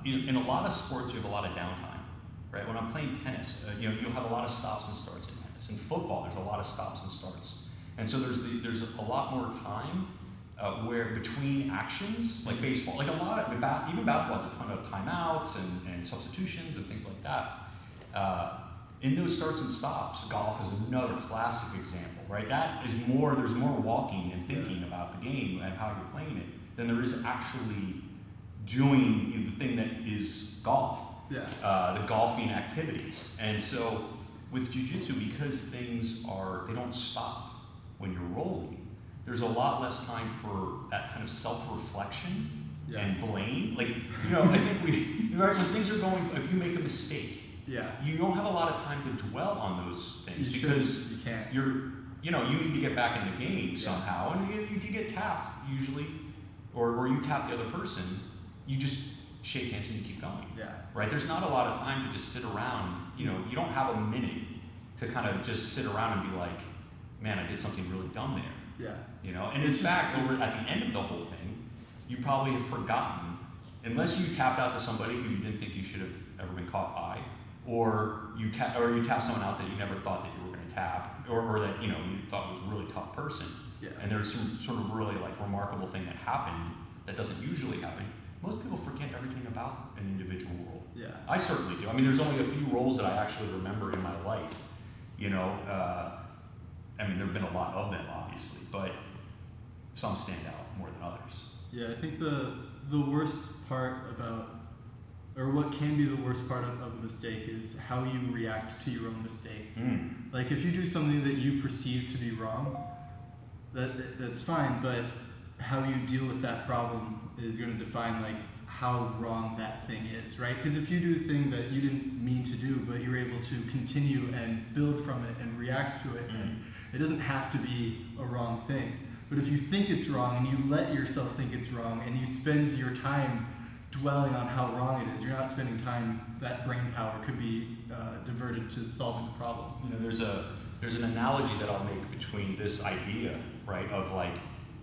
in a lot of sports, you have a lot of downtime, right? When I'm playing tennis, you'll have a lot of stops and starts in tennis. In football, there's a lot of stops and starts. And so there's a lot more time where between actions, like baseball, like a lot of, even basketball has a ton of timeouts and substitutions and things like that. In those starts and stops, golf is another classic example, right? There's more walking and thinking about the game and how you're playing it than there is actually doing the thing that is golf, the golfing activities. And so with jiu-jitsu, because they don't stop when you're rolling, there's a lot less time for that kind of self-reflection and blame. Like, I think when things are going, if you make a mistake, you don't have a lot of time to dwell on those things because you can't. You need to get back in the game somehow. And if you get tapped, usually, or you tap the other person, you just shake hands and you keep going. Right? There's not a lot of time to just sit around. You don't have a minute to kind of just sit around and be like, man, I did something really dumb there. And in fact, at the end of the whole thing, you probably have forgotten, unless you tapped out to somebody who you didn't think you should have ever been caught by, or you tap someone out that you never thought that you were going to tap, or that you thought was a really tough person. And there's some sort of really like remarkable thing that happened that doesn't usually happen. Most people forget everything about an individual role. I certainly do. I mean, there's only a few roles that I actually remember in my life. I mean, there have been a lot of them, obviously, but some stand out more than others. I think the worst part about, or what can be the worst part of a mistake is how you react to your own mistake. Like if you do something that you perceive to be wrong, that's fine, but how you deal with that problem is going to define like how wrong that thing is, right? Because if you do a thing that you didn't mean to do, but you're able to continue and build from it and react to it, and it doesn't have to be a wrong thing. But if you think it's wrong and you let yourself think it's wrong and you spend your time dwelling on how wrong it is, you're not spending time, that brain power could be diverted to solving the problem. There's an analogy that I'll make between this idea, right, of like,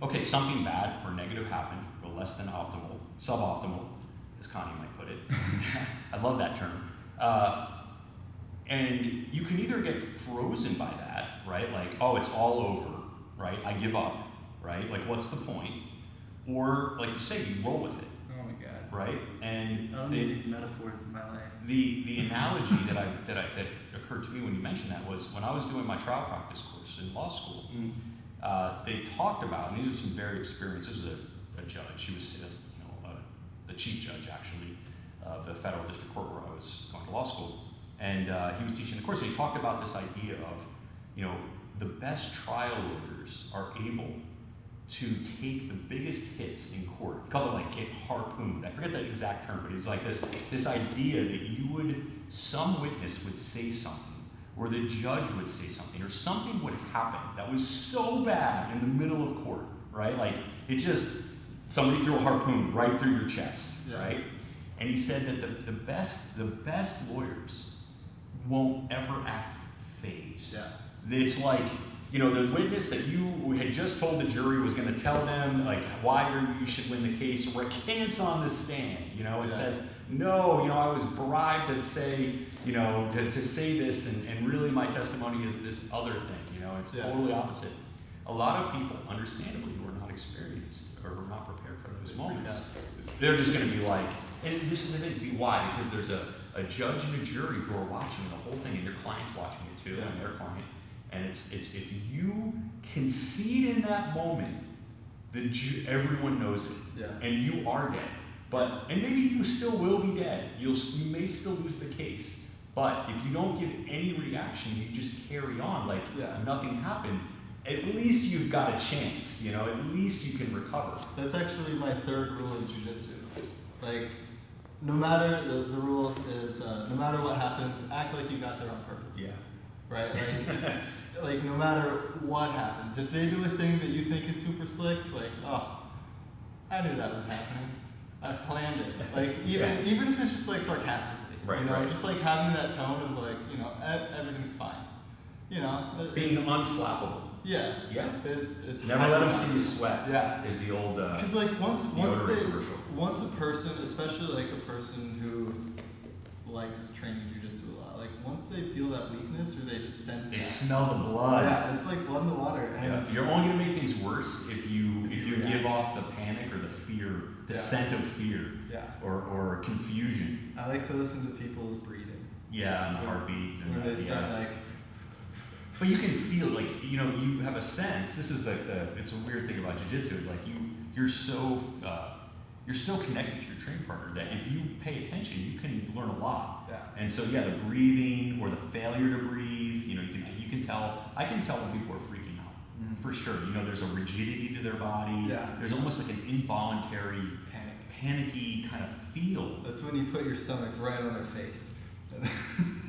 okay, something bad or negative happened, or less than optimal, suboptimal, as Connie might put it. I love that term. And you can either get frozen by that, right? Like, oh, it's all over, right? I give up, right? Like, what's the point? Or, like you say, you roll with it. Oh my God. Right? And I don't need these metaphors in my life. The analogy that occurred to me when you mentioned that was when I was doing my trial practice course in law school. They talked about, and these are some very experienced. This was a judge. He was the chief judge actually of the federal district court where I was going to law school, and he was teaching the course. And he talked about this idea of the best trial lawyers are able to take the biggest hits in court. He called it like get harpooned. I forget the exact term, but it was like this idea that some witness would say something, or the judge would say something, or something would happen that was so bad in the middle of court, right? Like somebody threw a harpoon right through your chest, right? And he said that the best lawyers won't ever act phased. It's like, the witness that you had just told the jury was going to tell them like why you should win the case recants on the stand. It says no, I was bribed to say, to say this, and really my testimony is this other thing. It's totally opposite. A lot of people, understandably, who are not experienced or are not prepared for those moments, they're just going to be like, and this is the thing, why? Because there's a judge and a jury who are watching the whole thing, and your client's watching it too, and their client. And it's if you concede in that moment, everyone knows it, and you are dead. And maybe you still will be dead. You may still lose the case. But if you don't give any reaction, you just carry on like nothing happened. At least you've got a chance. At least you can recover. That's actually my third rule in jiu-jitsu. Like, no matter the rule is, no matter what happens, act like you got there on purpose. Yeah. Right? Like no matter what happens, if they do a thing that you think is super slick, like, oh, I knew that was happening. I planned it. Like even if it's just like sarcastically, right. just like having that tone of like, everything's fine. Being unflappable. Yeah. It's never let them see you sweat. Yeah. Is the old because like once commercial. Once a person, especially like a person who likes training jiu-jitsu a lot, like once they feel that weakness or they sense they smell the blood. Yeah, it's like blood in the water. And you're only gonna make things worse if you give off the panic or the fear, the scent of fear, or confusion. I like to listen to people's breathing. Yeah, and the heartbeats and when they start like. But you can feel like you have a sense. This is like it's a weird thing about jiu-jitsu. It's like you're so connected to your training partner that if you pay attention, you can learn a lot. Yeah. And so the breathing or the failure to breathe, you can tell. I can tell when people are freaking out for sure. There's a rigidity to their body. Yeah. There's almost like an involuntary panicky kind of feel. That's when you put your stomach right on their face.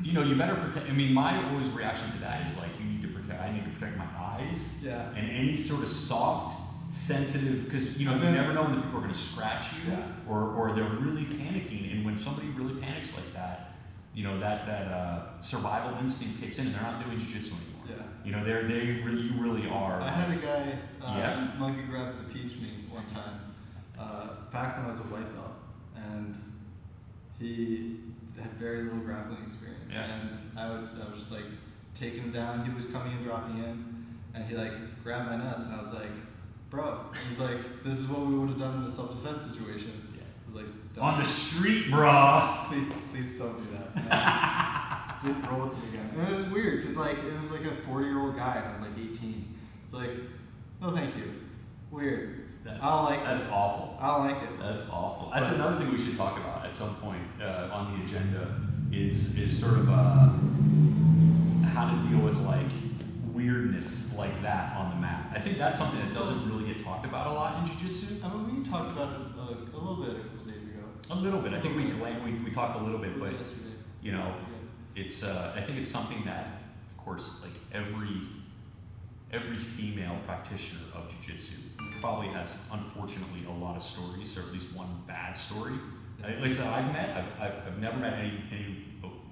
You better protect. I mean, my always reaction to that is like I need to protect my eyes. Yeah. And any sort of soft, sensitive, because you never know when the people are going to scratch you, or they're really panicking. And when somebody really panics like that, that survival instinct kicks in, and they're not doing jiu-jitsu anymore. Yeah. You really are. I had a guy, monkey grabs the peach me one time, back when I was a white belt, and he had very little grappling experience, and I was just like taking him down. He was coming and dropping in, and he like grabbed my nuts, and I was like, "Bro," he's like, "This is what we would have done in a self-defense situation." Yeah. I was like, don't. On the street, brah. Please don't do that. And I just didn't roll with him again, and it was weird because like it was like a 40-year-old guy, and I was like 18. It's like, no, thank you. Weird. I don't like that's this. awful. I don't like it. That's awful. That's another thing we should talk about at some point on the agenda is sort of how to deal with like weirdness like that on the mat. I think that's something that doesn't really get talked about a lot in jiu-jitsu. I mean, we talked about it a little bit a couple days ago. A little bit. I think we talked a little bit, but yesterday. it's I think it's something that, of course, like every female practitioner of jiu-jitsu probably has, unfortunately, a lot of stories, or at least one bad story. Like I said, I've never met any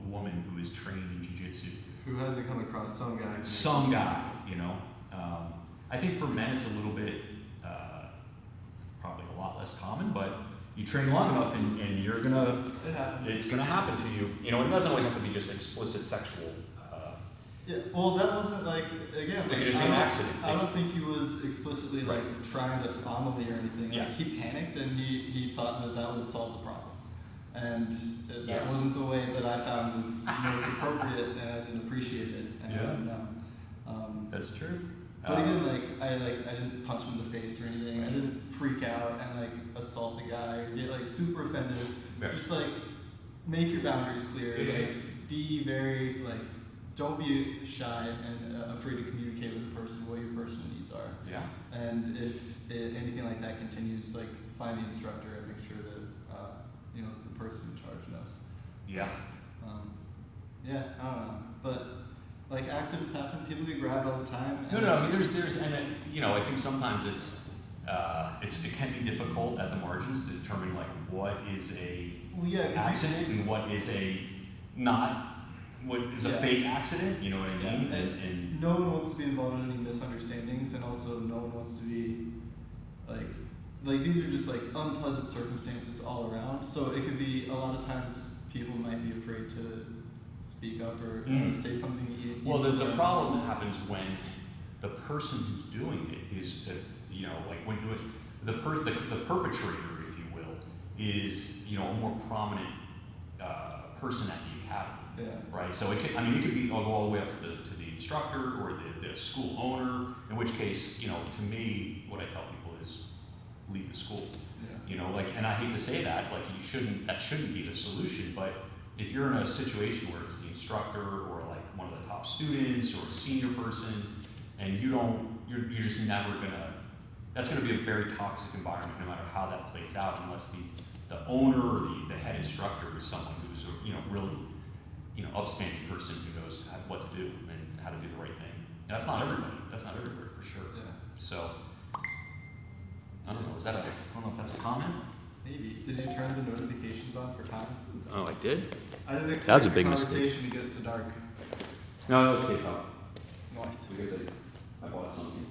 woman who is trained in jiu-jitsu. Who hasn't come across some guy? Some guy, I think for men it's a little bit, probably a lot less common, but you train long enough and you're it's gonna happen to you. It doesn't always have to be just explicit sexual. Yeah, well, that wasn't like, again, it could just be an accident. I don't think he was explicitly like trying to fondle me or anything. Yeah. Like, he panicked and he thought that would solve the problem. And that wasn't the way that I found was most appropriate, and I didn't appreciate it. And, That's true. But again, I didn't punch him in the face or anything. I didn't freak out and like assault the guy or get like super offended. Yeah. Just like make your boundaries clear. Yeah. Like be very like, don't be shy and afraid to communicate with the person what your personal needs are. Yeah. And if anything like that continues, like find the instructor and make sure that the person in charge knows. Yeah. I don't know, but like accidents happen. People get grabbed all the time. No. I mean, there's, and then, I think sometimes it can be difficult at the margins to determine like what is a accident and what is a fake accident. You know what I mean? And no one wants to be involved in any misunderstandings, and also no one wants to be like like these are just like unpleasant circumstances all around. So it could be a lot of times people might be afraid to speak up or say something. Well, the problem happens when the person who's doing it is, like when the perpetrator, if you will, is a more prominent person at the academy. Yeah. Right. So it could be all the way up to the instructor or the school owner. In which case, to me, what I tell people is leave the school. Yeah. And I hate to say that, that shouldn't be the solution, but if you're in a situation where it's the instructor or like one of the top students or a senior person, and you're just never that's gonna be a very toxic environment no matter how that plays out, unless the owner or the head instructor is someone who's a really upstanding person who knows what to do and how to do the right thing. And that's not everybody. That's not everywhere for sure. Yeah. So I don't know. I don't know if that's a comment. Maybe. Did you turn the notifications on for comments? Oh, I did? I didn't expect That was a the big conversation to get so dark. No, that was K-pop. Nice. Because I bought something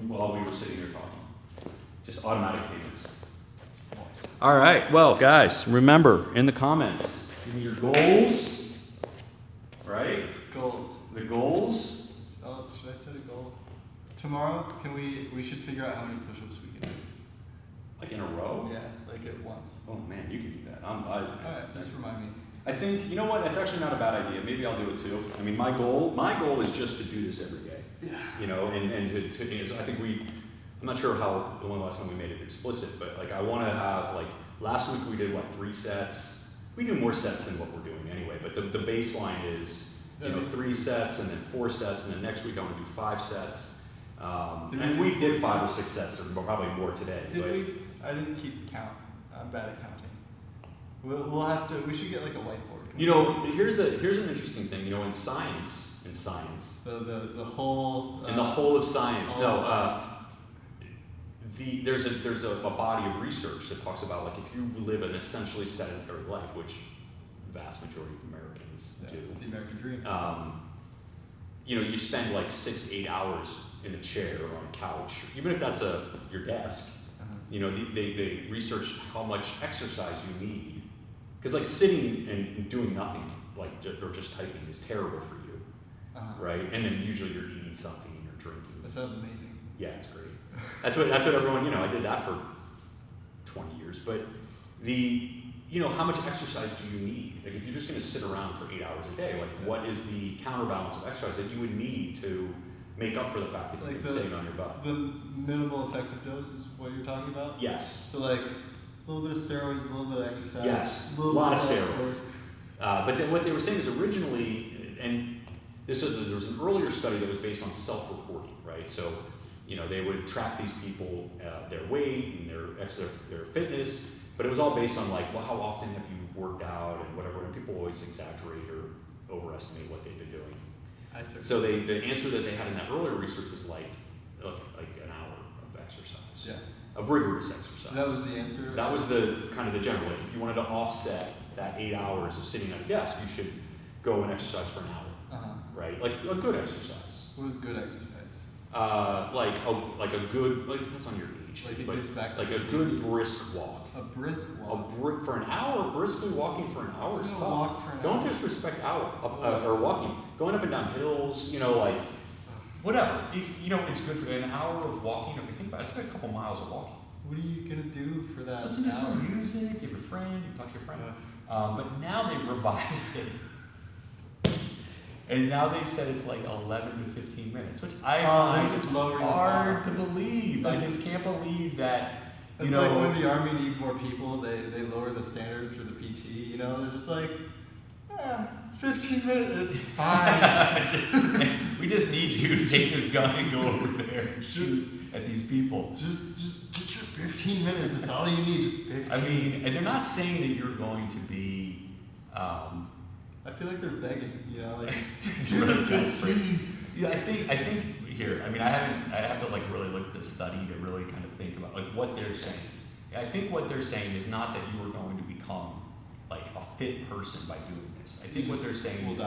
while we were sitting here talking. Just automatic payments. All right. Well, guys, remember, in the comments, give me your goals. Right? Goals. The goals. Oh, should I set a goal? Tomorrow, we should figure out how many push-ups we can do. Like in a row? Yeah, like at once. Oh, man, you can do that. Alright, just remind me. I think, you know what, that's actually not a bad idea. Maybe I'll do it too. I mean, my goal is just to do this every day. Yeah. And I think I'm not sure how, the one last time we made it explicit, but like I want to have, like, last week we did, 3 sets? We do more sets than what we're doing anyway, but the baseline is, 3 sets and then 4 sets, and then next week I want to do 5 sets. And we did 5 or 6 sets, or probably more today. I didn't keep count. I'm bad at counting. We'll have to. We should get like a whiteboard. Here's an interesting thing. In science, the whole. In the whole of science. There's a body of research that talks about, like, if you live an essentially sedentary life, which the vast majority of Americans do. It's the American dream. You spend like 6-8 hours in a chair or on a couch, even if that's your desk. They researched how much exercise you need, because like sitting and doing nothing, or just typing, is terrible for you, right? And then usually you're eating something and you're drinking. That sounds amazing. Yeah, it's great. That's what everyone. I did that for 20 years, but how much exercise do you need? Like, if you're just going to sit around for 8 hours a day, what is the counterbalance of exercise that you would need to make up for the fact that you've been sitting on your butt? The minimal effective dose is what you're talking about? Yes. So like a little bit of steroids, a little bit of exercise. Yes, a lot of bit steroids. But then what they were saying is originally, and there was an earlier study that was based on self-reporting, right? So, they would track these people, their weight and their fitness, but it was all based on how often have you worked out and whatever, and people always exaggerate or overestimate what they've been doing. So the answer that they had in that earlier research was like an hour of exercise, of rigorous exercise. That was the answer? That was the kind of the general. Like, if you wanted to offset that 8 hours of sitting at a desk, you should go and exercise for an hour, right? Like a good exercise. What is good exercise? Like a good, depends on your age. Like it gets back to like a good brisk walk. A brisk walk? For an hour, briskly walking for an hour is tough. Don't disrespect or walking. Going up and down hills, whatever. It's good for an hour of walking. If you think about it, it's about a couple miles of walking. What are you going to do for that? Listen to some music, give a friend, talk to your friend. But now they've revised it. And now they've said it's like 11 to 15 minutes, which I find just hard to believe. I just can't believe that. It's like when the Army needs more people, they lower the standards for the PT. They're just like, 15 minutes, it's fine. We just need you to take this gun and go over there and shoot at these people. Just get your 15 minutes. It's all you need. Just 15. I mean, and they're not saying that you're going to be. I feel like they're begging, just do really desperate. Yeah, I think here. I mean, I have to really look at this study to really kind of think about what they're saying. I think what they're saying is not that you are going to become a fit person by doing this. I think what they're saying is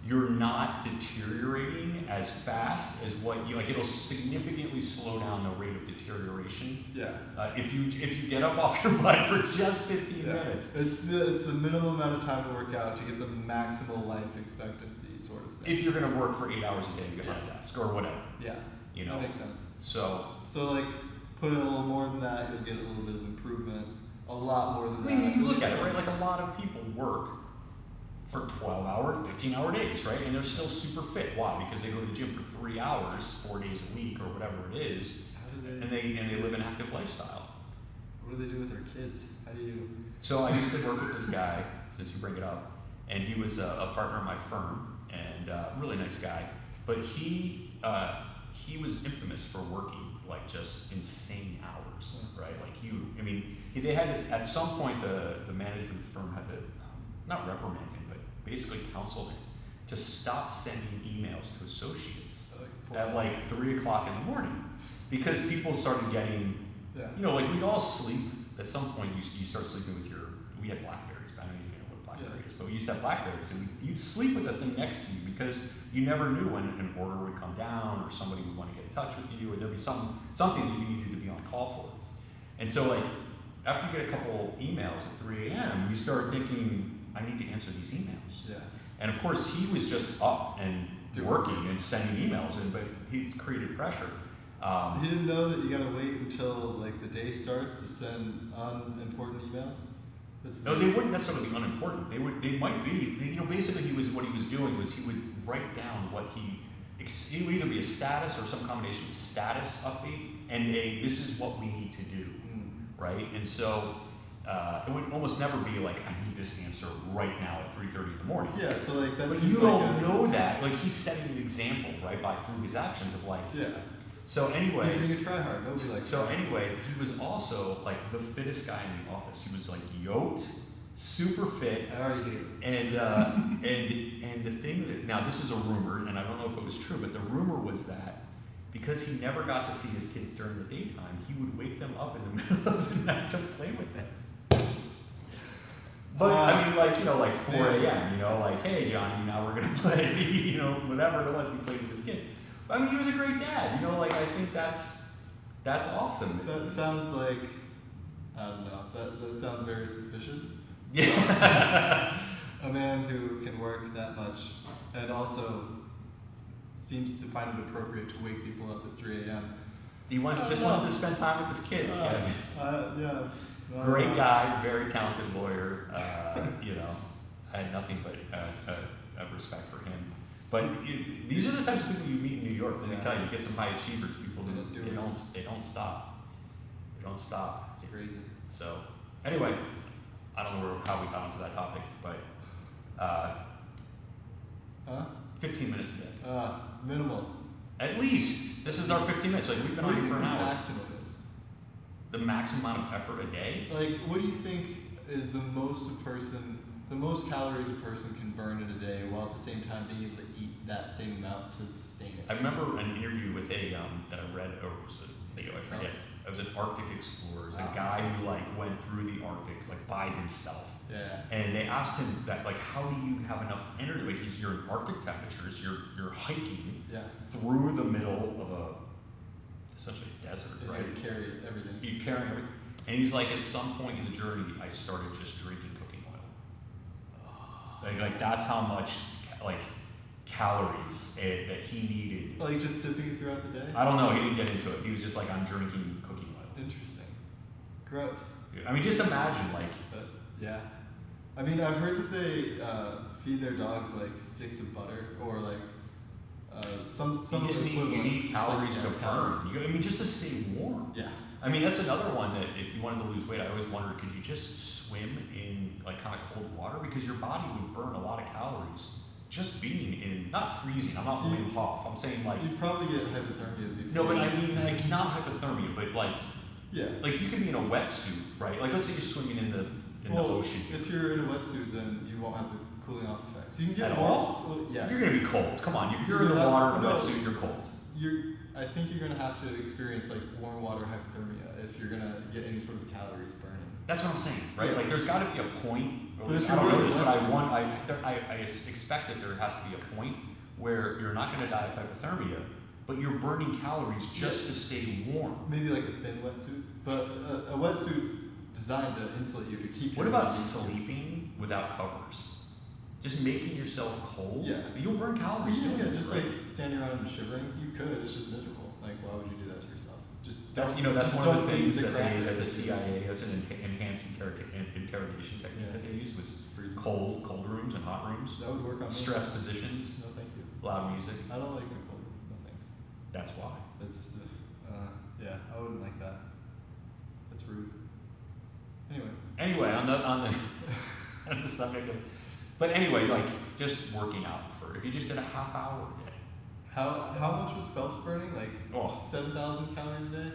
you're not deteriorating as fast as what you like. It'll significantly slow down the rate of deterioration. Yeah. If you get up off your butt for just 15 minutes. It's the minimum amount of time to work out to get the maximal life expectancy sort of thing. If you're going to work for 8 hours a day behind a desk or whatever. Yeah. You know. That makes sense. So like put in a little more than that, you'll get a little bit of improvement. A lot more than I mean, that. you look at it, right? Like a lot of people work for 12-hour, 15-hour days, right? And they're still super fit. Why? Because they go to the gym for 3 hours, 4 days a week, or whatever it is, and they live an active lifestyle. What do they do with their kids? How do you? So I used to work with this guy, since you bring it up, and he was a partner in my firm, and really nice guy. But he was infamous for working like just insane hours, right? Like they had to, at some point the management of the firm had to not reprimand him, but basically counsel him to stop sending emails to associates at like 3 o'clock in the morning, because people started getting, like we'd all sleep at some point. You start sleeping with we had BlackBerries, but I don't know if you know what BlackBerry is, but we used to have BlackBerries, and you'd sleep with the thing next to you because you never knew when an order would come down or somebody would want to get in touch with you, or there'd be something that you needed to be on call for. And so like after you get a couple emails at 3 a.m., you start thinking, I need to answer these emails. Yeah. And of course he was just up and working and sending emails, but he's created pressure. He didn't know that you gotta wait until like the day starts to send unimportant emails. No, they wouldn't necessarily be unimportant. They might be. Basically, what he was doing was he would write down what it would either be a status or some combination of status update and this is what we need to do, right? And so it would almost never be like, I need this answer right now at 3:30 in the morning. Yeah, so like that's. But you don't know that. Like he's setting an example, right, through his actions of like. Yeah. So anyway. He's being a tryhard. Nobody likes. So anyway, he was also like the fittest guy in the office. He was like yoked, super fit. I already hate And the thing that, now this is a rumor, and I don't know if it was true, but the rumor was that because he never got to see his kids during the daytime, he would wake them up in the middle of the night to play with them. But I mean, like 4 a.m. Like, hey Johnny, now we're gonna play, whatever it was he played with his kids. I mean, he was a great dad. Like I think that's awesome. That sounds like, I don't know. That sounds very suspicious. Yeah. A man who can work that much and also seems to find it appropriate to wake people up at 3 a.m. He wants to spend time with his kids. Yeah. Great guy, very talented lawyer. I had nothing but respect for him. But these are the types of people you meet in New York. Let me tell you, get some high achievers. People they don't stop. They don't stop. It's crazy. So anyway, I don't know how we got onto that topic, but 15 minutes a day. Minimal. At least this is our 15 minutes. Like we've been on here for an hour. Maximum is? The maximum amount of effort a day. Like, what do you think is the most calories a person can burn in a day, while at the same time being able to eat that same amount to sustain it? I remember an interview with that I read, or was a video, I forget. It was an Arctic explorer. It was a guy who went through the Arctic by himself. Yeah. And they asked him that how do you have enough energy? Because you're in Arctic temperatures, you're hiking through the middle of essentially a desert, right? You carry everything. You carry everything. And he's like, at some point in the journey, I started just drinking cooking oil. Like that's how much calories that he needed. Like just sipping throughout the day? I don't know. He didn't get into it. He was just I'm drinking cooking oil. Interesting. Gross. I mean, just imagine yeah. I mean, I've heard that they feed their dogs sticks of butter or some you need calories to burn. Just to stay warm. Yeah. I mean, that's another one that if you wanted to lose weight, I always wondered, could you just swim in kind of cold water? Because your body would burn a lot of calories just being in, not freezing, I'm not Wim Hof, I'm saying you'd probably get hypothermia before. No, but I mean not hypothermia, but yeah. You could be in a wetsuit, right? Let's say you're swimming in the ocean. If you're in a wetsuit, then you won't have the cooling off effects. You can get at warm. all? Well, yeah. You're gonna be cold. Come on, if you're in the water in a wetsuit, you're cold. I think you're gonna have to experience warm water hypothermia if you're gonna get any sort of calories burning. That's what I'm saying, right? Yeah. Like, there's got to be a point. Or at But least if I don't you're know really this, but I wetsuit- want. I expect that there has to be a point where you're not going to die of hypothermia, but you're burning calories just to stay warm. Maybe like a thin wetsuit, but a wetsuit's designed to insulate you to keep. What your about energy. sleeping without covers? Just making yourself cold? Yeah. You'll burn calories doing Yeah, it, just right? like standing around and shivering. You could. It's just miserable. Like, why would you do that to yourself? Just That's don't- that's just one of don't the eat things that crap they, that the CIA as an enhanced interrogation technique Yeah. that they used was Freezing. cold rooms and hot rooms, That would work on me. stress positions, No, thank you. loud music. I don't like the cold. No thanks. That's why. It's yeah, I wouldn't like that. That's rude. Anyway, On the on the subject of, but anyway, like just working out for if you just did a half hour a day. how much was Phelps burning? Like Oh. 7,000 calories a day.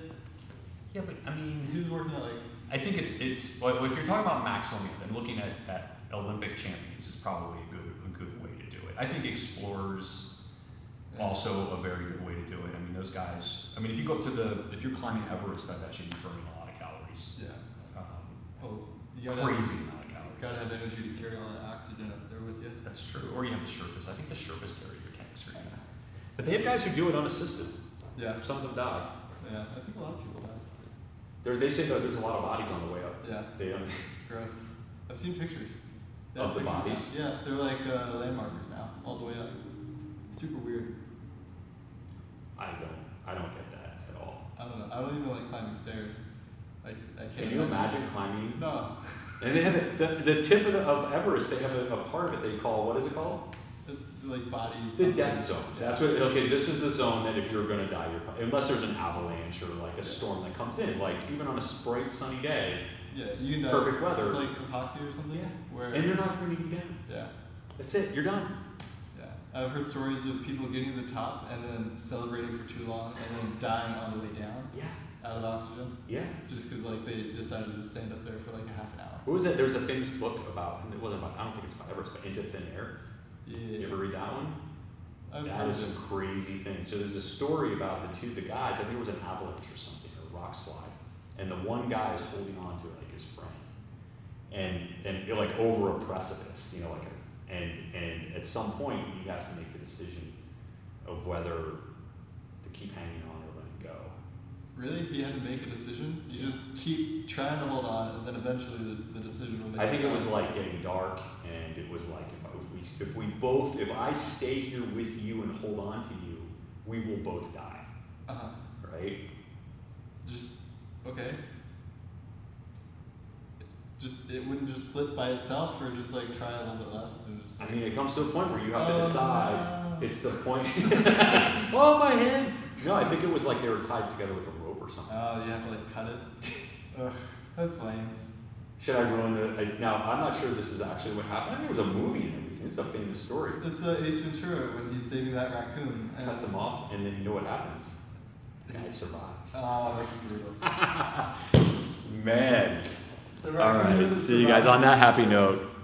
Yeah, but I mean, He was working out like. I think it's well, if you're talking about maximum and looking at Olympic champions is probably a good way to do it. I think explorers also a very good way to do it. I mean, those guys. I mean, if you go up to if you're climbing Everest, that's actually burning a lot of calories. Yeah. Um, Well, you gotta crazy amount of calories. Gotta have energy to carry all that oxygen up there with you. That's true. Or you have the Sherpas. I think the Sherpas carry your tanks for you. But they have guys who do it unassisted. Yeah. Some of them die. Yeah. I think a lot of people have. They say that there's a lot of bodies on the way up. Yeah. They don't. It's gross. I've seen pictures. They Of have the pictures bodies? now. Yeah, they're like landmarkers now, all the way up. Super weird. I don't get that at all. I don't know. I don't even like climbing stairs. I can't. Can you imagine climbing? No. And they have the tip of Everest. They have a part of it they call, what is it called? It's like bodies. The death zone. Yeah. That's what. Okay, this is the zone that if you're gonna die, unless there's an avalanche or like a storm that comes in. Like even on a bright sunny day, Yeah, you can die. Perfect weather. It's like epoxy or something. Yeah. Where. and they're not bringing you down. Yeah. That's it. You're done. Yeah. I've heard stories of people getting to the top and then celebrating for too long and then dying on the way down Yeah. out of oxygen. Yeah. Just because like they decided to stand up there for like a half an hour. What was it? There was a famous book about. It wasn't about. I don't think it's about Everest, but Into Thin Air. Yeah. You ever read that one? I've That heard is of some crazy thing. So there's a story about the guys. I think it was an avalanche or something, or a rock slide, and the one guy is holding on to it like his friend, and you're like over a precipice, you know, like and at some point he has to make the decision of whether to keep hanging on or let it go. Really? He had to make a decision? You just keep trying to hold on and then eventually the decision will make I think it was itself. like getting dark, and it was like if I stay here with you and hold on to you, we will both die, Uh-huh. right? Just, okay. Just, it wouldn't just slip by itself or just like try a little bit less? And just, I mean, it comes to a point where you have to Oh, decide. no. It's the point. Oh, my hand! No, I think it was like they were tied together with a rope or something. Oh, you have to like cut it? Ugh, that's lame. Should I ruin it? Now, I'm not sure this is actually what happened. I think it was a movie and everything. It's a famous story. It's Ace Ventura when he's saving that raccoon. And Cuts him off, and then you know what happens? The guy survives. Oh, that's brutal. Man. The All raccoon right. doesn't See you guys survive. on that happy note.